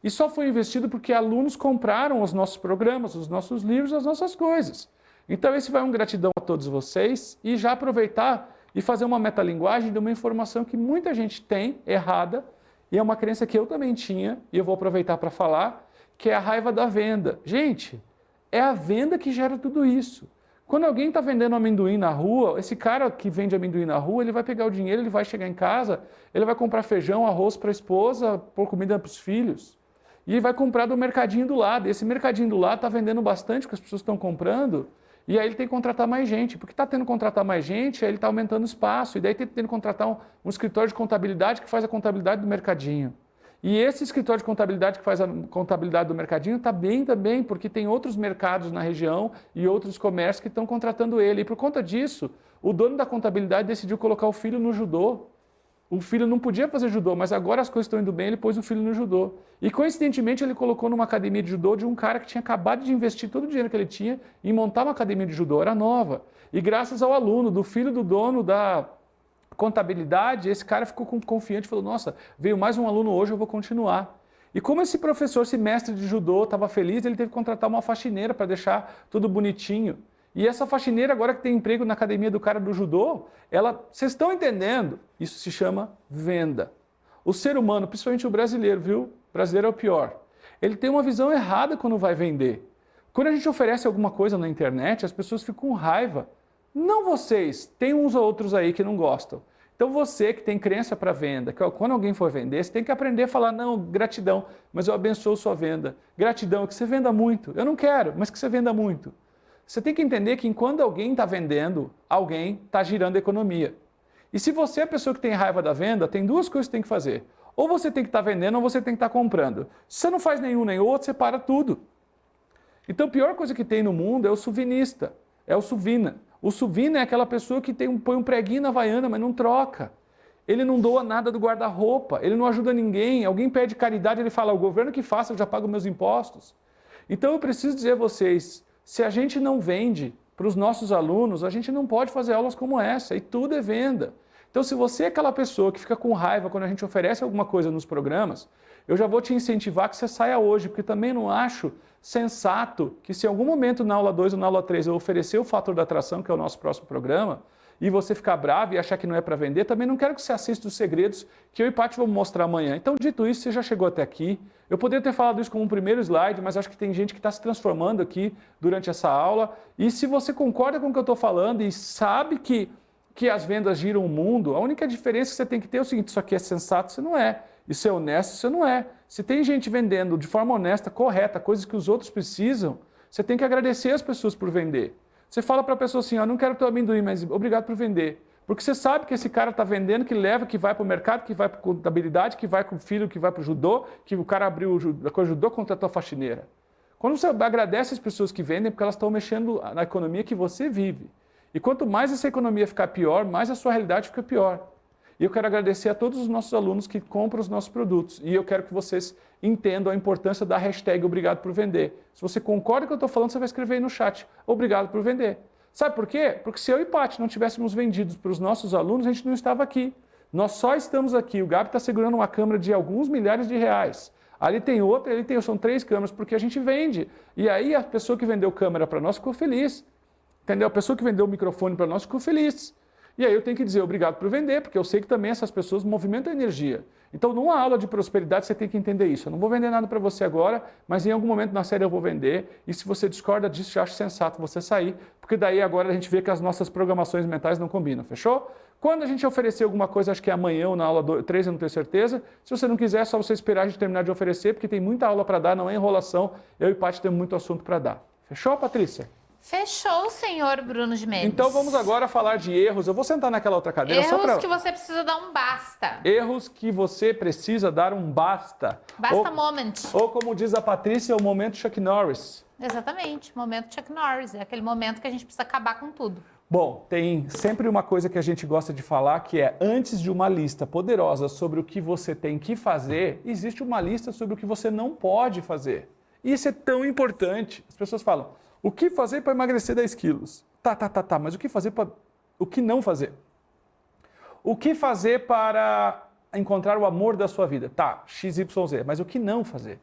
Speaker 2: E só foi investido porque alunos compraram os nossos programas, os nossos livros, as nossas coisas. Então esse vai um gratidão a todos vocês e já aproveitar e fazer uma metalinguagem de uma informação que muita gente tem errada e é uma crença que eu também tinha e eu vou aproveitar para falar, que é a raiva da venda. Gente, É a venda que gera tudo isso. Quando alguém está vendendo amendoim na rua, esse cara que vende amendoim na rua, ele vai pegar o dinheiro, ele vai chegar em casa, ele vai comprar feijão, arroz para a esposa, pôr comida para os filhos. E vai comprar do mercadinho do lado. E esse mercadinho do lado está vendendo bastante, porque as pessoas estão comprando. E aí ele tem que contratar mais gente. Porque está tendo que contratar mais gente, aí ele está aumentando o espaço. E daí tem que contratar um escritório de contabilidade que faz a contabilidade do mercadinho. E esse escritório de contabilidade que faz a contabilidade do mercadinho está bem também, porque tem outros mercados na região e outros comércios que estão contratando ele. E por conta disso, o dono da contabilidade decidiu colocar o filho no judô. O filho não podia fazer judô, mas agora as coisas estão indo bem, ele pôs o filho no judô. E coincidentemente ele colocou numa academia de judô de um cara que tinha acabado de investir todo o dinheiro que ele tinha em montar uma academia de judô, era nova. E graças ao aluno, do filho do dono da contabilidade, esse cara ficou confiante e falou, nossa, veio mais um aluno hoje, eu vou continuar. E como esse professor, esse mestre de judô estava feliz, ele teve que contratar uma faxineira para deixar tudo bonitinho. E essa faxineira, agora que tem emprego na academia do cara do judô, vocês estão entendendo? Isso se chama venda. O ser humano, principalmente o brasileiro, viu? O brasileiro é o pior. Ele tem uma visão errada quando vai vender. Quando a gente oferece alguma coisa na internet, as pessoas ficam com raiva. Não vocês, tem uns ou outros aí que não gostam. Então você que tem crença para venda, que quando alguém for vender, você tem que aprender a falar, não, gratidão, mas eu abençoo sua venda. Gratidão, que você venda muito. Eu não quero, mas que você venda muito. Você tem que entender que enquanto alguém está vendendo, alguém está girando a economia. E se você é a pessoa que tem raiva da venda, tem duas coisas que você tem que fazer. Ou você tem que estar vendendo, ou você tem que estar comprando. Se você não faz nenhum nem outro, você para tudo. Então a pior coisa que tem no mundo é o suvinista, é o suvina. O suvina é aquela pessoa que põe um preguinho na Havaiana, mas não troca. Ele não doa nada do guarda-roupa, ele não ajuda ninguém. Alguém pede caridade, ele fala, o governo que faça, eu já pago meus impostos. Então eu preciso dizer a vocês, se a gente não vende para os nossos alunos, a gente não pode fazer aulas como essa, e tudo é venda. Então se você é aquela pessoa que fica com raiva quando a gente oferece alguma coisa nos programas, eu já vou te incentivar que você saia hoje, porque também não acho sensato que se em algum momento na aula 2 ou na aula 3 eu oferecer o fator da atração, que é o nosso próximo programa, e você ficar bravo e achar que não é para vender, também não quero que você assista os segredos que eu e Paty vamos mostrar amanhã. Então, dito isso, você já chegou até aqui. Eu poderia ter falado isso como um primeiro slide, mas acho que tem gente que está se transformando aqui durante essa aula. E se você concorda com o que eu estou falando e sabe que as vendas giram o mundo, a única diferença que você tem que ter é o seguinte, isso aqui é sensato, você não é. Isso é honesto, você não é. Se tem gente vendendo de forma honesta, correta, coisas que os outros precisam, você tem que agradecer as pessoas por vender. Você fala para a pessoa assim, não quero teu amendoim, mas obrigado por vender. Porque você sabe que esse cara está vendendo, que leva, que vai para o mercado, que vai para a contabilidade, que vai com o filho, que vai para o judô, que o cara abriu a coisa judô, contratou a faxineira. Quando você agradece as pessoas que vendem, porque elas estão mexendo na economia que você vive. E quanto mais essa economia ficar pior, mais a sua realidade fica pior. E eu quero agradecer a todos os nossos alunos que compram os nossos produtos. E eu quero que vocês entendam a importância da hashtag Obrigado por Vender. Se você concorda com o que eu estou falando, você vai escrever aí no chat. Obrigado por vender. Sabe por quê? Porque se eu e Paty não tivéssemos vendido para os nossos alunos, a gente não estava aqui. Nós só estamos aqui. O Gabi está segurando uma câmera de alguns milhares de reais. Ali tem outra, são 3 câmeras, porque a gente vende. E aí a pessoa que vendeu câmera para nós ficou feliz. Entendeu? A pessoa que vendeu o microfone para nós ficou feliz. E aí eu tenho que dizer obrigado por vender, porque eu sei que também essas pessoas movimentam energia. Então, numa aula de prosperidade, você tem que entender isso. Eu não vou vender nada para você agora, mas em algum momento na série eu vou vender. E se você discorda disso, eu acho sensato você sair, porque daí agora a gente vê que as nossas programações mentais não combinam, fechou? Quando a gente oferecer alguma coisa, acho que é amanhã ou na aula 3, eu não tenho certeza. Se você não quiser, é só você esperar a gente terminar de oferecer, porque tem muita aula para dar, não é enrolação. Eu e Paty temos muito assunto para dar. Fechou, Patrícia?
Speaker 3: Fechou, senhor Bruno de Mendes.
Speaker 2: Então vamos agora falar de erros. Eu vou sentar naquela outra cadeira
Speaker 3: erros
Speaker 2: só para...
Speaker 3: que você precisa dar um basta.
Speaker 2: Erros que você precisa dar um basta.
Speaker 3: Basta moment.
Speaker 2: Ou como diz a Patrícia, o momento Chuck Norris.
Speaker 3: Exatamente, momento Chuck Norris. É aquele momento que a gente precisa acabar com tudo.
Speaker 2: Bom, tem sempre uma coisa que a gente gosta de falar, que é antes de uma lista poderosa sobre o que você tem que fazer, existe uma lista sobre o que você não pode fazer. E isso é tão importante. As pessoas falam... O que fazer para emagrecer 10 quilos? Tá, mas o que fazer para... O que não fazer? O que fazer para encontrar o amor da sua vida? Tá, XYZ, mas o que não fazer?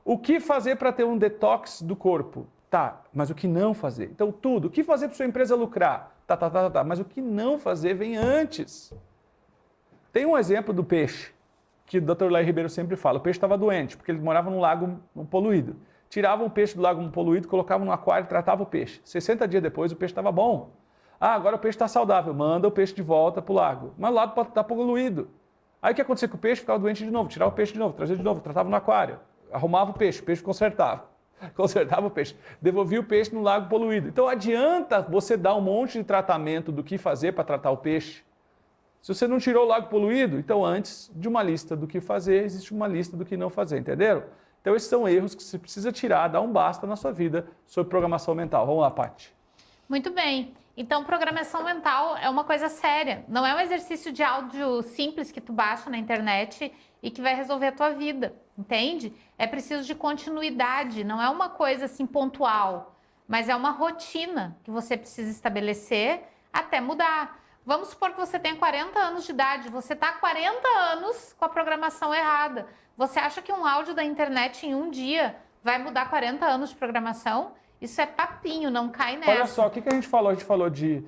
Speaker 2: O que fazer para ter um detox do corpo? Tá, mas o que não fazer? Então tudo. O que fazer para sua empresa lucrar? Tá, mas o que não fazer vem antes. Tem um exemplo do peixe, que o Dr. Lai Ribeiro sempre fala. O peixe estava doente, porque ele morava num lago poluído. tiravam o peixe do lago poluído, colocavam no aquário e tratavam o peixe. 60 dias depois o peixe estava bom. Ah, agora o peixe está saudável, manda o peixe de volta para o lago. Mas o lago pode estar poluído. Aí o que acontecia com o peixe? Ficava doente de novo, tirava o peixe de novo, trazia de novo, tratava no aquário, arrumava o peixe consertava. Consertava o peixe, devolvia o peixe no lago poluído. Então adianta você dar um monte de tratamento do que fazer para tratar o peixe. Se você não tirou o lago poluído, então antes de uma lista do que fazer, existe uma lista do que não fazer, entenderam? Então esses são erros que você precisa tirar, dar um basta na sua vida sobre programação mental. Vamos lá, Paty.
Speaker 3: Muito bem. Então, programação mental é uma coisa séria. Não é um exercício de áudio simples que tu baixa na internet e que vai resolver a tua vida, entende? É preciso de continuidade, não é uma coisa assim pontual, mas é uma rotina que você precisa estabelecer até mudar. Vamos supor que você tenha 40 anos de idade, você está há 40 anos com a programação errada. Você acha que um áudio da internet em um dia vai mudar 40 anos de programação? Isso é papinho, não cai nessa.
Speaker 2: Olha só, o que a gente falou? A gente falou de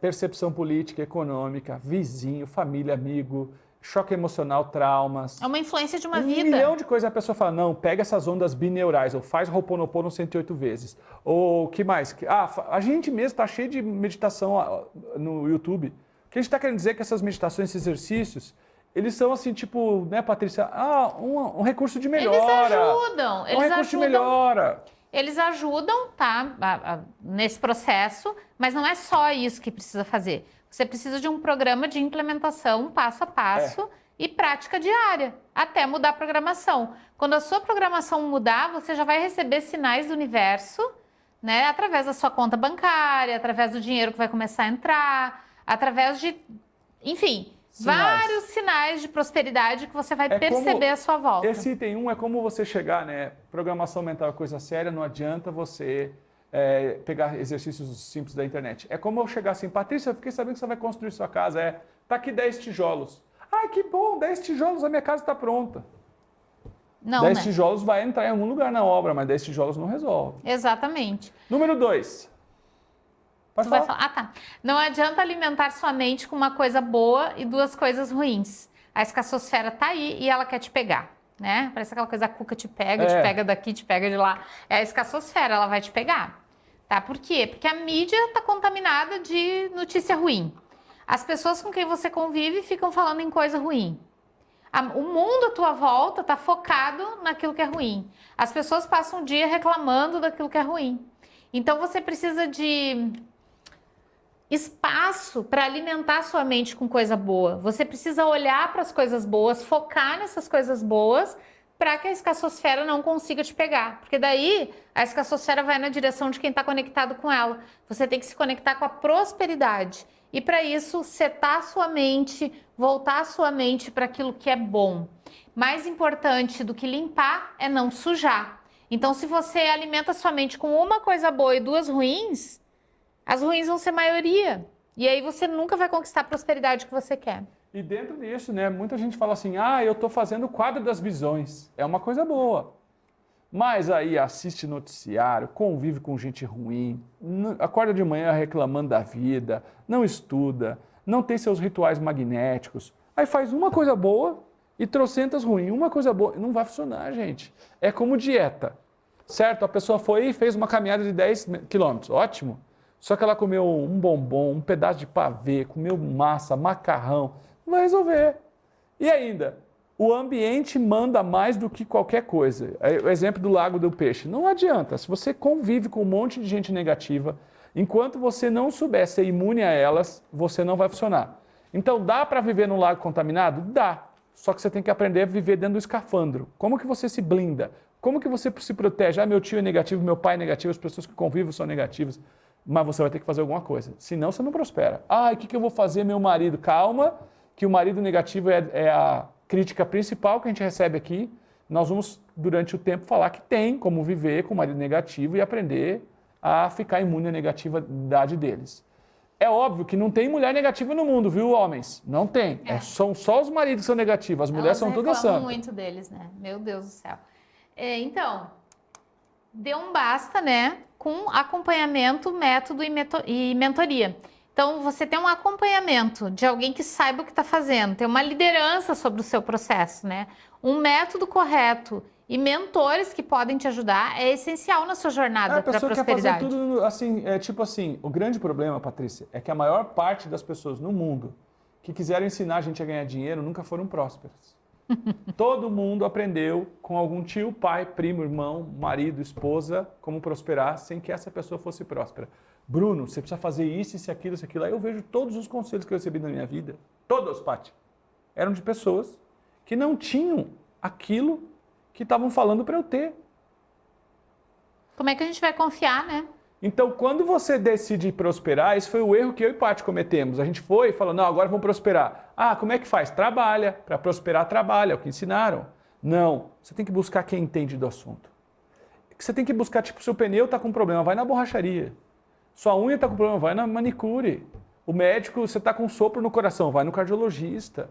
Speaker 2: percepção política, econômica, vizinho, família, amigo, choque emocional, traumas.
Speaker 3: É uma influência de uma vida.
Speaker 2: Um milhão de coisas. A pessoa fala, não, pega essas ondas bineurais, ou faz Ho'oponopono 108 vezes. Ou o que mais? A gente mesmo está cheio de meditação no YouTube. O que a gente está querendo dizer é que essas meditações, esses exercícios, eles são assim, tipo, né, Patrícia? Um recurso de melhora.
Speaker 3: Eles ajudam.
Speaker 2: Um recurso de melhora.
Speaker 3: Eles ajudam, tá, nesse processo, mas não é só isso que precisa fazer. Você precisa de um programa de implementação passo a passo e prática diária, até mudar a programação. Quando a sua programação mudar, você já vai receber sinais do universo, né, através da sua conta bancária, através do dinheiro que vai começar a entrar, através de, enfim, vários sinais de prosperidade que você vai perceber à sua volta.
Speaker 2: Esse item 1 é como você chegar, né? Programação mental é coisa séria, não adianta você pegar exercícios simples da internet. É como eu chegar assim, Patrícia, eu fiquei sabendo que você vai construir sua casa. Tá aqui 10 tijolos. Ah, que bom, 10 tijolos, a minha casa está pronta.
Speaker 3: Não,
Speaker 2: 10
Speaker 3: né?
Speaker 2: tijolos vai entrar em algum lugar na obra, mas 10 tijolos não resolve.
Speaker 3: Exatamente.
Speaker 2: Número 2. Pode falar.
Speaker 3: Ah, tá. Não adianta alimentar sua mente com uma coisa boa e duas coisas ruins. A escassosfera tá aí e ela quer te pegar, né? Parece aquela coisa, a cuca te pega daqui, te pega de lá. É a escassosfera, ela vai te pegar. Tá? Por quê? Porque a mídia tá contaminada de notícia ruim. As pessoas com quem você convive ficam falando em coisa ruim. O mundo à tua volta tá focado naquilo que é ruim. As pessoas passam o dia reclamando daquilo que é ruim. Então você precisa de espaço para alimentar sua mente com coisa boa. Você precisa olhar para as coisas boas, focar nessas coisas boas, para que a escassosfera não consiga te pegar. Porque daí a escassosfera vai na direção de quem está conectado com ela. Você tem que se conectar com a prosperidade. E para isso, setar a sua mente, voltar a sua mente para aquilo que é bom. Mais importante do que limpar é não sujar. Então, se você alimenta a sua mente com uma coisa boa e duas ruins, as ruins vão ser maioria. E aí você nunca vai conquistar a prosperidade que você quer.
Speaker 2: E dentro disso, né, muita gente fala assim, eu estou fazendo o quadro das visões. É uma coisa boa. Mas aí assiste noticiário, convive com gente ruim, acorda de manhã reclamando da vida, não estuda, não tem seus rituais magnéticos. Aí faz uma coisa boa e trocentas ruins. Uma coisa boa, não vai funcionar, gente. É como dieta, certo? A pessoa foi e fez uma caminhada de 10 quilômetros, ótimo. Só que ela comeu um bombom, um pedaço de pavê, comeu massa, macarrão. Não vai resolver. E ainda, o ambiente manda mais do que qualquer coisa. O exemplo do lago do peixe. Não adianta. Se você convive com um monte de gente negativa, enquanto você não souber ser imune a elas, você não vai funcionar. Então, dá para viver num lago contaminado? Dá. Só que você tem que aprender a viver dentro do escafandro. Como que você se blinda? Como que você se protege? Meu tio é negativo, meu pai é negativo, as pessoas que convivem são negativas. Mas você vai ter que fazer alguma coisa. Senão você não prospera. O que eu vou fazer, meu marido? Calma, que o marido negativo é a crítica principal que a gente recebe aqui. Nós vamos, durante o tempo, falar que tem como viver com o marido negativo e aprender a ficar imune à negatividade deles. É óbvio que não tem mulher negativa no mundo, viu, homens? Não tem. São só os maridos que são negativos. As mulheres são todas santas.
Speaker 3: Muito deles, né? Meu Deus do céu. Então, dê um basta, né? Com acompanhamento, método e mentoria. Então, você tem um acompanhamento de alguém que saiba o que está fazendo, tem uma liderança sobre o seu processo, né? Um método correto E mentores que podem te ajudar é essencial na sua jornada para a prosperidade.
Speaker 2: A pessoa quer fazer tudo assim, tipo assim, o grande problema, Patrícia, é que a maior parte das pessoas no mundo que quiseram ensinar a gente a ganhar dinheiro nunca foram prósperas. Todo mundo aprendeu com algum tio, pai, primo, irmão, marido, esposa, como prosperar sem que essa pessoa fosse próspera. Bruno, você precisa fazer isso, isso, aquilo, isso, aquilo. Aí eu vejo todos os conselhos que eu recebi na minha vida, todos, Paty, eram de pessoas que não tinham aquilo que estavam falando para eu ter.
Speaker 3: Como é que a gente vai confiar, né?
Speaker 2: Então, quando você decide prosperar, esse foi o erro que eu e Paty cometemos. A gente foi e falou, não, agora vamos prosperar. Ah, como é que faz? Trabalha. Para prosperar, trabalha. É o que ensinaram. Não. Você tem que buscar quem entende do assunto. Você tem que buscar, tipo, seu pneu está com problema, vai na borracharia. Sua unha está com problema, vai na manicure. O médico, você está com sopro no coração, vai no cardiologista.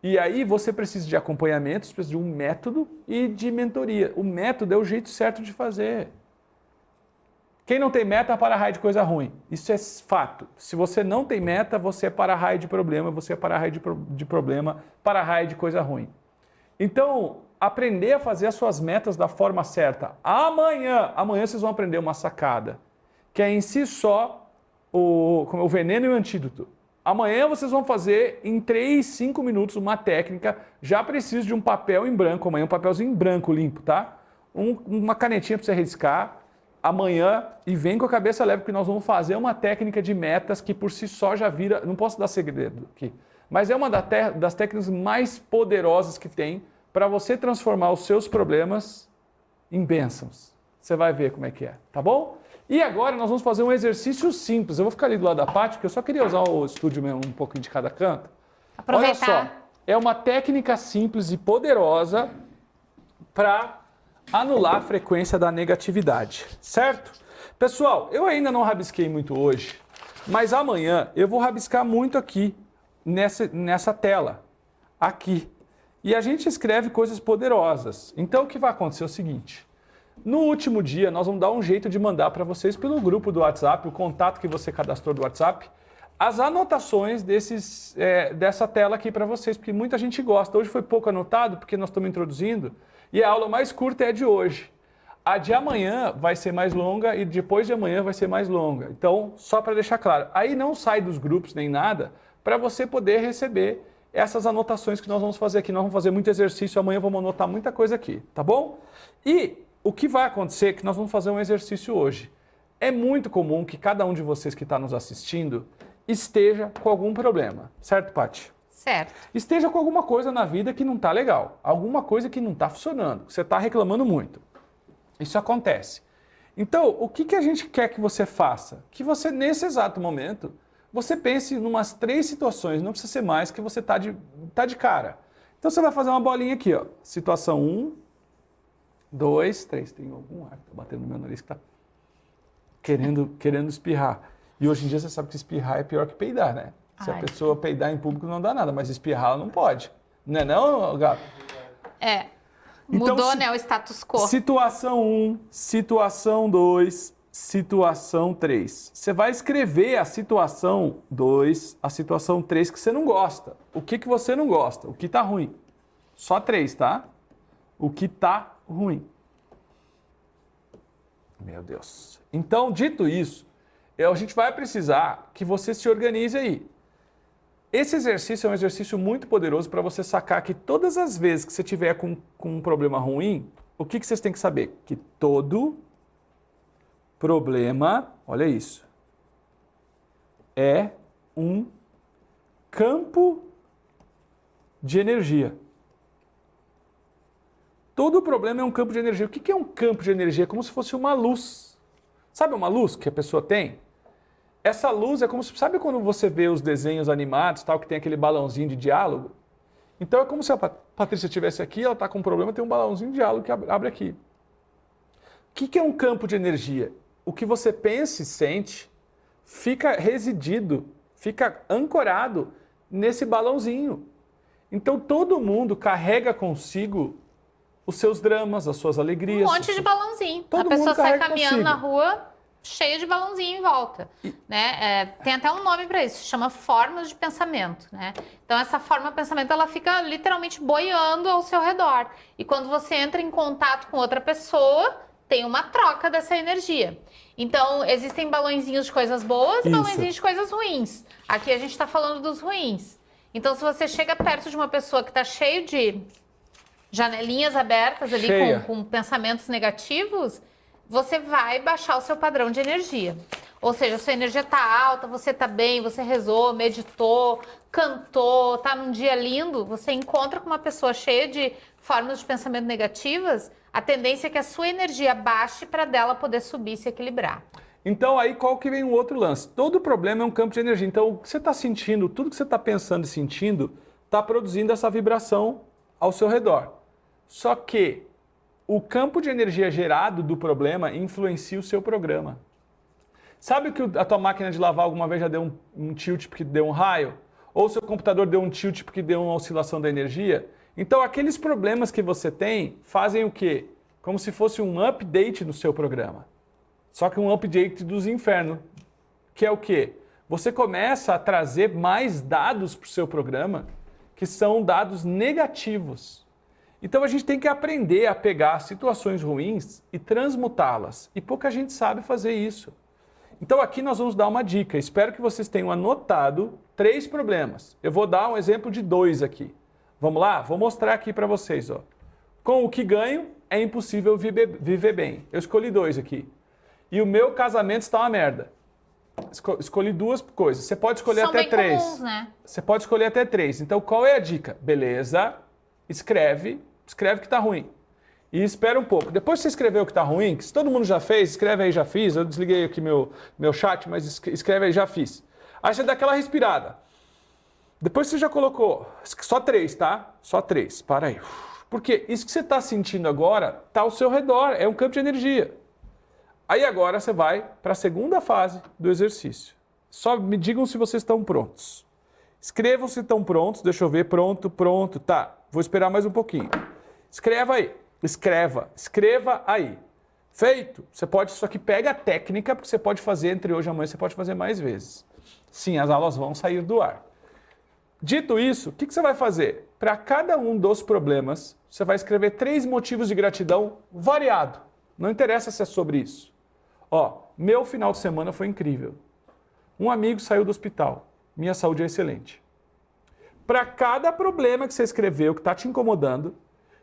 Speaker 2: E aí você precisa de acompanhamento, você precisa de um método e de mentoria. O método é o jeito certo de fazer. Quem não tem meta, para-raio de coisa ruim. Isso é fato. Se você não tem meta, você é para-raio de problema, você é para-raio de problema, para-raio de coisa ruim. Então, aprender a fazer as suas metas da forma certa. Amanhã vocês vão aprender uma sacada, que é em si só o veneno e o antídoto. Amanhã vocês vão fazer em 3, 5 minutos uma técnica. Já preciso de um papel em branco, amanhã um papelzinho em branco limpo, tá? Uma canetinha para você riscar. Amanhã, e vem com a cabeça leve, porque nós vamos fazer uma técnica de metas que por si só já vira, não posso dar segredo aqui, mas é uma das técnicas mais poderosas que tem para você transformar os seus problemas em bênçãos. Você vai ver como é que é, tá bom? E agora nós vamos fazer um exercício simples. Eu vou ficar ali do lado da Paty, porque eu só queria usar o estúdio mesmo um pouquinho de cada canto.
Speaker 3: Aproveitar.
Speaker 2: Olha só, é uma técnica simples e poderosa para anular a frequência da negatividade, certo? Pessoal, eu ainda não rabisquei muito hoje, mas amanhã eu vou rabiscar muito aqui, nessa tela, aqui. E a gente escreve coisas poderosas. Então o que vai acontecer é o seguinte, no último dia nós vamos dar um jeito de mandar para vocês pelo grupo do WhatsApp, o contato que você cadastrou do WhatsApp, as anotações dessa tela aqui para vocês, porque muita gente gosta. Hoje foi pouco anotado, porque nós estamos introduzindo, e a aula mais curta é a de hoje. A de amanhã vai ser mais longa e depois de amanhã vai ser mais longa. Então, só para deixar claro, aí não sai dos grupos nem nada, para você poder receber essas anotações que nós vamos fazer aqui. Nós vamos fazer muito exercício, amanhã vamos anotar muita coisa aqui, tá bom? E o que vai acontecer é que nós vamos fazer um exercício hoje. É muito comum que cada um de vocês que está nos assistindo esteja com algum problema, certo, Paty?
Speaker 3: Certo.
Speaker 2: Esteja com alguma coisa na vida que não está legal, alguma coisa que não está funcionando, que você está reclamando muito. Isso acontece. Então, o que a gente quer que você faça? Que você, nesse exato momento, você pense em umas 3 situações, não precisa ser mais, que você tá de cara. Então, você vai fazer uma bolinha aqui, ó. Situação 1, 2, 3. Tem algum ar que está batendo no meu nariz que está querendo espirrar. E hoje em dia você sabe que espirrar é pior que peidar, né? Se a pessoa peidar em público não dá nada, mas espirrar ela não pode. Não é não, gato?
Speaker 3: É. Mudou, então, né, o status quo.
Speaker 2: Situação 1, situação 2, situação 3. Você vai escrever a situação 2, a situação 3 que você não gosta. O que você não gosta? O que tá ruim? Só 3, tá? O que tá ruim. Meu Deus. Então, dito isso, a gente vai precisar que você se organize aí. Esse exercício é um exercício muito poderoso para você sacar que todas as vezes que você tiver com um problema ruim, o que vocês têm que saber? Que todo problema, olha isso, é um campo de energia. Todo problema é um campo de energia. O que é um campo de energia? É como se fosse uma luz. Sabe uma luz que a pessoa tem? Essa luz é como se... Sabe quando você vê os desenhos animados, tal, que tem aquele balãozinho de diálogo? Então é como se a Patrícia estivesse aqui, ela está com um problema, tem um balãozinho de diálogo que abre aqui. O que é um campo de energia? O que você pensa e sente fica residido, fica ancorado nesse balãozinho. Então todo mundo carrega consigo os seus dramas, as suas alegrias.
Speaker 3: Um monte de balãozinho.
Speaker 2: Todo
Speaker 3: a pessoa
Speaker 2: mundo
Speaker 3: sai
Speaker 2: carrega
Speaker 3: caminhando
Speaker 2: consigo.
Speaker 3: na rua, cheio de balãozinho em volta, né? Tem até um nome para isso, se chama formas de pensamento, né? Então essa forma de pensamento ela fica literalmente boiando ao seu redor. E quando você entra em contato com outra pessoa, tem uma troca dessa energia. Então existem balãozinhos de coisas boas e balãozinhos de coisas ruins. Aqui a gente está falando dos ruins. Então se você chega perto de uma pessoa que está cheio de janelinhas abertas ali com pensamentos negativos, você vai baixar o seu padrão de energia. Ou seja, a sua energia está alta, você está bem, você rezou, meditou, cantou, está num dia lindo, você encontra com uma pessoa cheia de formas de pensamento negativas, a tendência é que a sua energia baixe para dela poder subir e se equilibrar.
Speaker 2: Então aí qual que vem um outro lance? Todo problema é um campo de energia. Então o que você está sentindo, tudo que você está pensando e sentindo, está produzindo essa vibração ao seu redor. Só que o campo de energia gerado do problema influencia o seu programa. Sabe que a tua máquina de lavar alguma vez já deu um tilt porque deu um raio? Ou o seu computador deu um tilt porque deu uma oscilação da energia? Então aqueles problemas que você tem fazem o quê? Como se fosse um update no seu programa. Só que um update dos infernos. Que é o quê? Você começa a trazer mais dados para o seu programa que são dados negativos. Então a gente tem que aprender a pegar situações ruins e transmutá-las. E pouca gente sabe fazer isso. Então aqui nós vamos dar uma dica. Espero que vocês tenham anotado 3 problemas. Eu vou dar um exemplo de 2 aqui. Vamos lá? Vou mostrar aqui para vocês. Ó. Com o que ganho, é impossível viver bem. Eu escolhi 2 aqui. E o meu casamento está uma merda. Escolhi 2 coisas. Você pode escolher até 3.
Speaker 3: Comuns, né?
Speaker 2: Você pode escolher até 3. Então qual é a dica? Beleza, escreve que está ruim. E espera um pouco. Depois que você escreveu o que está ruim, que se todo mundo já fez, escreve aí, já fiz. Eu desliguei aqui meu chat, mas escreve aí, já fiz. Aí você dá aquela respirada. Depois você já colocou, só 3, tá? Só 3, para aí. Porque isso que você está sentindo agora está ao seu redor, é um campo de energia. Aí agora você vai para a segunda fase do exercício. Só me digam se vocês estão prontos. Escrevam se estão prontos, deixa eu ver, pronto, tá. Vou esperar mais um pouquinho. Escreva aí. Feito. Você pode, só que pega a técnica, porque você pode fazer entre hoje e amanhã, você pode fazer mais vezes. Sim, as aulas vão sair do ar. Dito isso, o que você vai fazer? Para cada um dos problemas, você vai escrever 3 motivos de gratidão variado. Não interessa se é sobre isso. Ó, meu final de semana foi incrível. Um amigo saiu do hospital. Minha saúde é excelente. Para cada problema que você escreveu, que está te incomodando,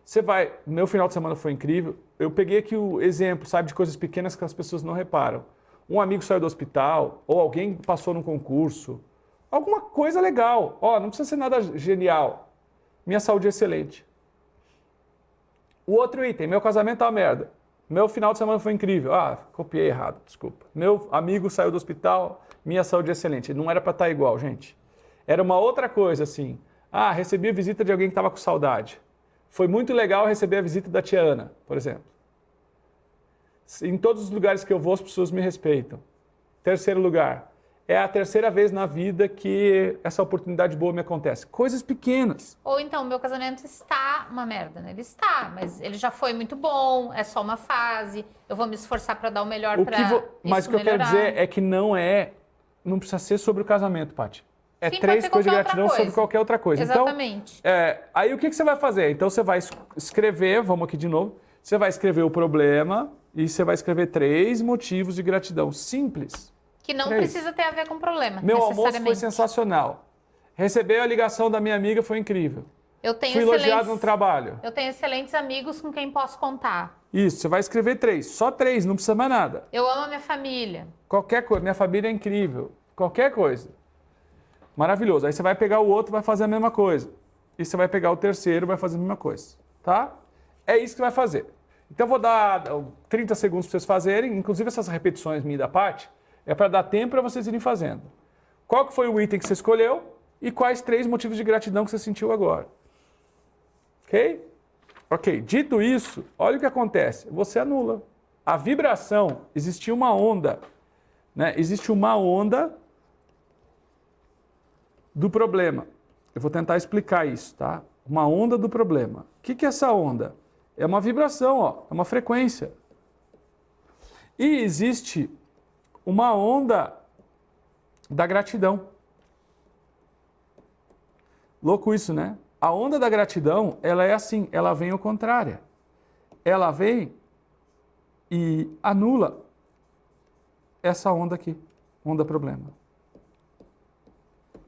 Speaker 2: você vai... Meu final de semana foi incrível. Eu peguei aqui o exemplo, sabe, de coisas pequenas que as pessoas não reparam. Um amigo saiu do hospital, ou alguém passou num concurso. Alguma coisa legal. Ó, não precisa ser nada genial. Minha saúde é excelente. O outro item, meu casamento tá uma merda. Meu final de semana foi incrível. Ah, copiei errado, desculpa. Meu amigo saiu do hospital, minha saúde é excelente. Não era para estar igual, gente. Era uma outra coisa, assim. Ah, recebi a visita de alguém que estava com saudade. Foi muito legal receber a visita da tia Ana, por exemplo. Em todos os lugares que eu vou, as pessoas me respeitam. Terceiro lugar, é a terceira vez na vida que essa oportunidade boa me acontece. Coisas pequenas.
Speaker 3: Ou então, meu casamento está uma merda, né? Ele está, mas ele já foi muito bom, é só uma fase, eu vou me esforçar para dar o melhor para isso
Speaker 2: Mas o que eu quero dizer é que não precisa ser sobre o casamento, Paty. É sim, 3 coisas de gratidão sobre qualquer outra coisa.
Speaker 3: Exatamente.
Speaker 2: Então, aí o que você vai fazer? Então você vai escrever, vamos aqui de novo, você vai escrever o problema e você vai escrever 3 motivos de gratidão simples.
Speaker 3: Que não precisa ter a ver com o problema,
Speaker 2: Meu almoço foi sensacional. Receber a ligação da minha amiga foi incrível. Fui elogiado no trabalho.
Speaker 3: Eu tenho excelentes amigos com quem posso contar.
Speaker 2: Isso, você vai escrever 3, só 3, não precisa mais nada.
Speaker 3: Eu amo a minha família.
Speaker 2: Qualquer coisa, minha família é incrível. Qualquer coisa. Maravilhoso. Aí você vai pegar o outro e vai fazer a mesma coisa. E você vai pegar o terceiro e vai fazer a mesma coisa. Tá? É isso que vai fazer. Então eu vou dar 30 segundos para vocês fazerem. Inclusive essas repetições minhas da parte é para dar tempo para vocês irem fazendo. Qual que foi o item que você escolheu e quais 3 motivos de gratidão que você sentiu agora. Ok? Ok. Dito isso, olha o que acontece. Você anula. A vibração, existe uma onda. Né? Existe uma onda do problema. Eu vou tentar explicar isso, tá? Uma onda do problema. O que é essa onda? É uma vibração, ó, é uma frequência. E existe uma onda da gratidão. Louco isso, né? A onda da gratidão, ela é assim, ela vem ao contrário. Ela vem e anula essa onda aqui, onda problema.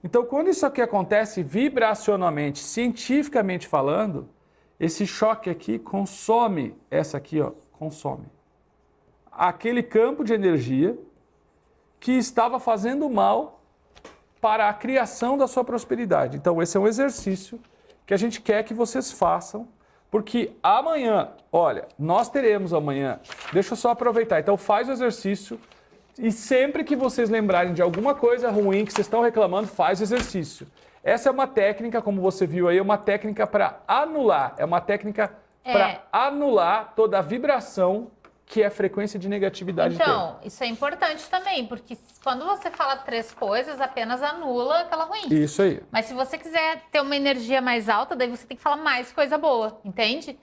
Speaker 2: Então, quando isso aqui acontece vibracionalmente, cientificamente falando, esse choque aqui consome, essa aqui, ó, consome aquele campo de energia que estava fazendo mal para a criação da sua prosperidade. Então, esse é um exercício que a gente quer que vocês façam, porque amanhã, olha, nós teremos amanhã, deixa eu só aproveitar, então faz o exercício e sempre que vocês lembrarem de alguma coisa ruim que vocês estão reclamando, faz o exercício. Essa é uma técnica, como você viu aí, uma técnica para anular, é uma técnica para anular toda a vibração que é a frequência de negatividade.
Speaker 3: Então, isso é importante também, porque quando você fala 3 coisas, apenas anula aquela ruim.
Speaker 2: Isso aí.
Speaker 3: Mas se você quiser ter uma energia mais alta, daí você tem que falar mais coisa boa, entende?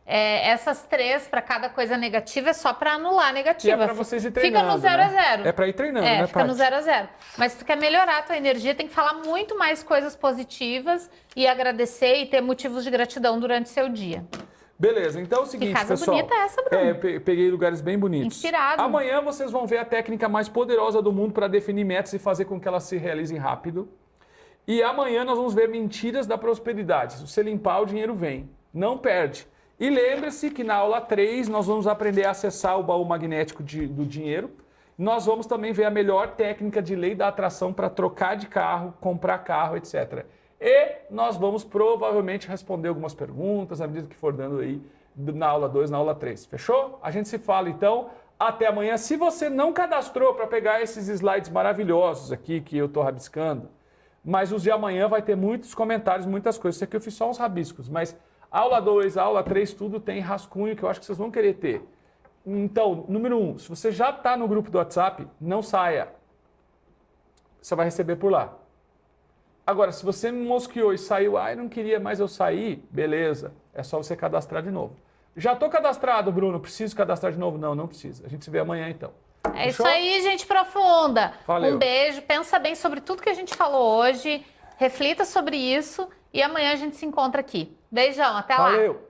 Speaker 3: Essas 3 para cada coisa negativa é só para anular a negativa.
Speaker 2: E é para vocês ir treinando.
Speaker 3: Fica no 0 a 0.
Speaker 2: É para ir treinando, né,
Speaker 3: fica no 0 a 0. Mas se tu quer melhorar a tua energia, tem que falar muito mais coisas positivas e agradecer e ter motivos de gratidão durante seu dia.
Speaker 2: Beleza, então é o seguinte,
Speaker 3: que casa
Speaker 2: pessoal.
Speaker 3: Bonita é essa, Bruno?
Speaker 2: Peguei lugares bem bonitos.
Speaker 3: Inspirado.
Speaker 2: Amanhã vocês vão ver a técnica mais poderosa do mundo para definir metas e fazer com que elas se realizem rápido. E amanhã nós vamos ver mentiras da prosperidade. Se você limpar, o dinheiro vem. Não perde. E lembre-se que na aula 3 nós vamos aprender a acessar o baú magnético do dinheiro. Nós vamos também ver a melhor técnica de lei da atração para trocar de carro, comprar carro, etc. E nós vamos provavelmente responder algumas perguntas à medida que for dando aí na aula 2, na aula 3. Fechou? A gente se fala então. Até amanhã. Se você não cadastrou para pegar esses slides maravilhosos aqui que eu estou rabiscando, mas os de amanhã vai ter muitos comentários, muitas coisas. Isso aqui eu fiz só uns rabiscos, mas aula 2, aula 3, tudo tem rascunho que eu acho que vocês vão querer ter. Então, número 1, se você já está no grupo do WhatsApp, não saia. Você vai receber por lá. Agora, se você me mosqueou e saiu, não queria mais eu sair, beleza, é só você cadastrar de novo. Já estou cadastrado, Bruno, preciso cadastrar de novo? Não, não precisa. A gente se vê amanhã então.
Speaker 3: É isso aí, gente profunda.
Speaker 2: Valeu.
Speaker 3: Um beijo, pensa bem sobre tudo que a gente falou hoje, reflita sobre isso e amanhã a gente se encontra aqui. Beijão, até lá.
Speaker 2: Valeu.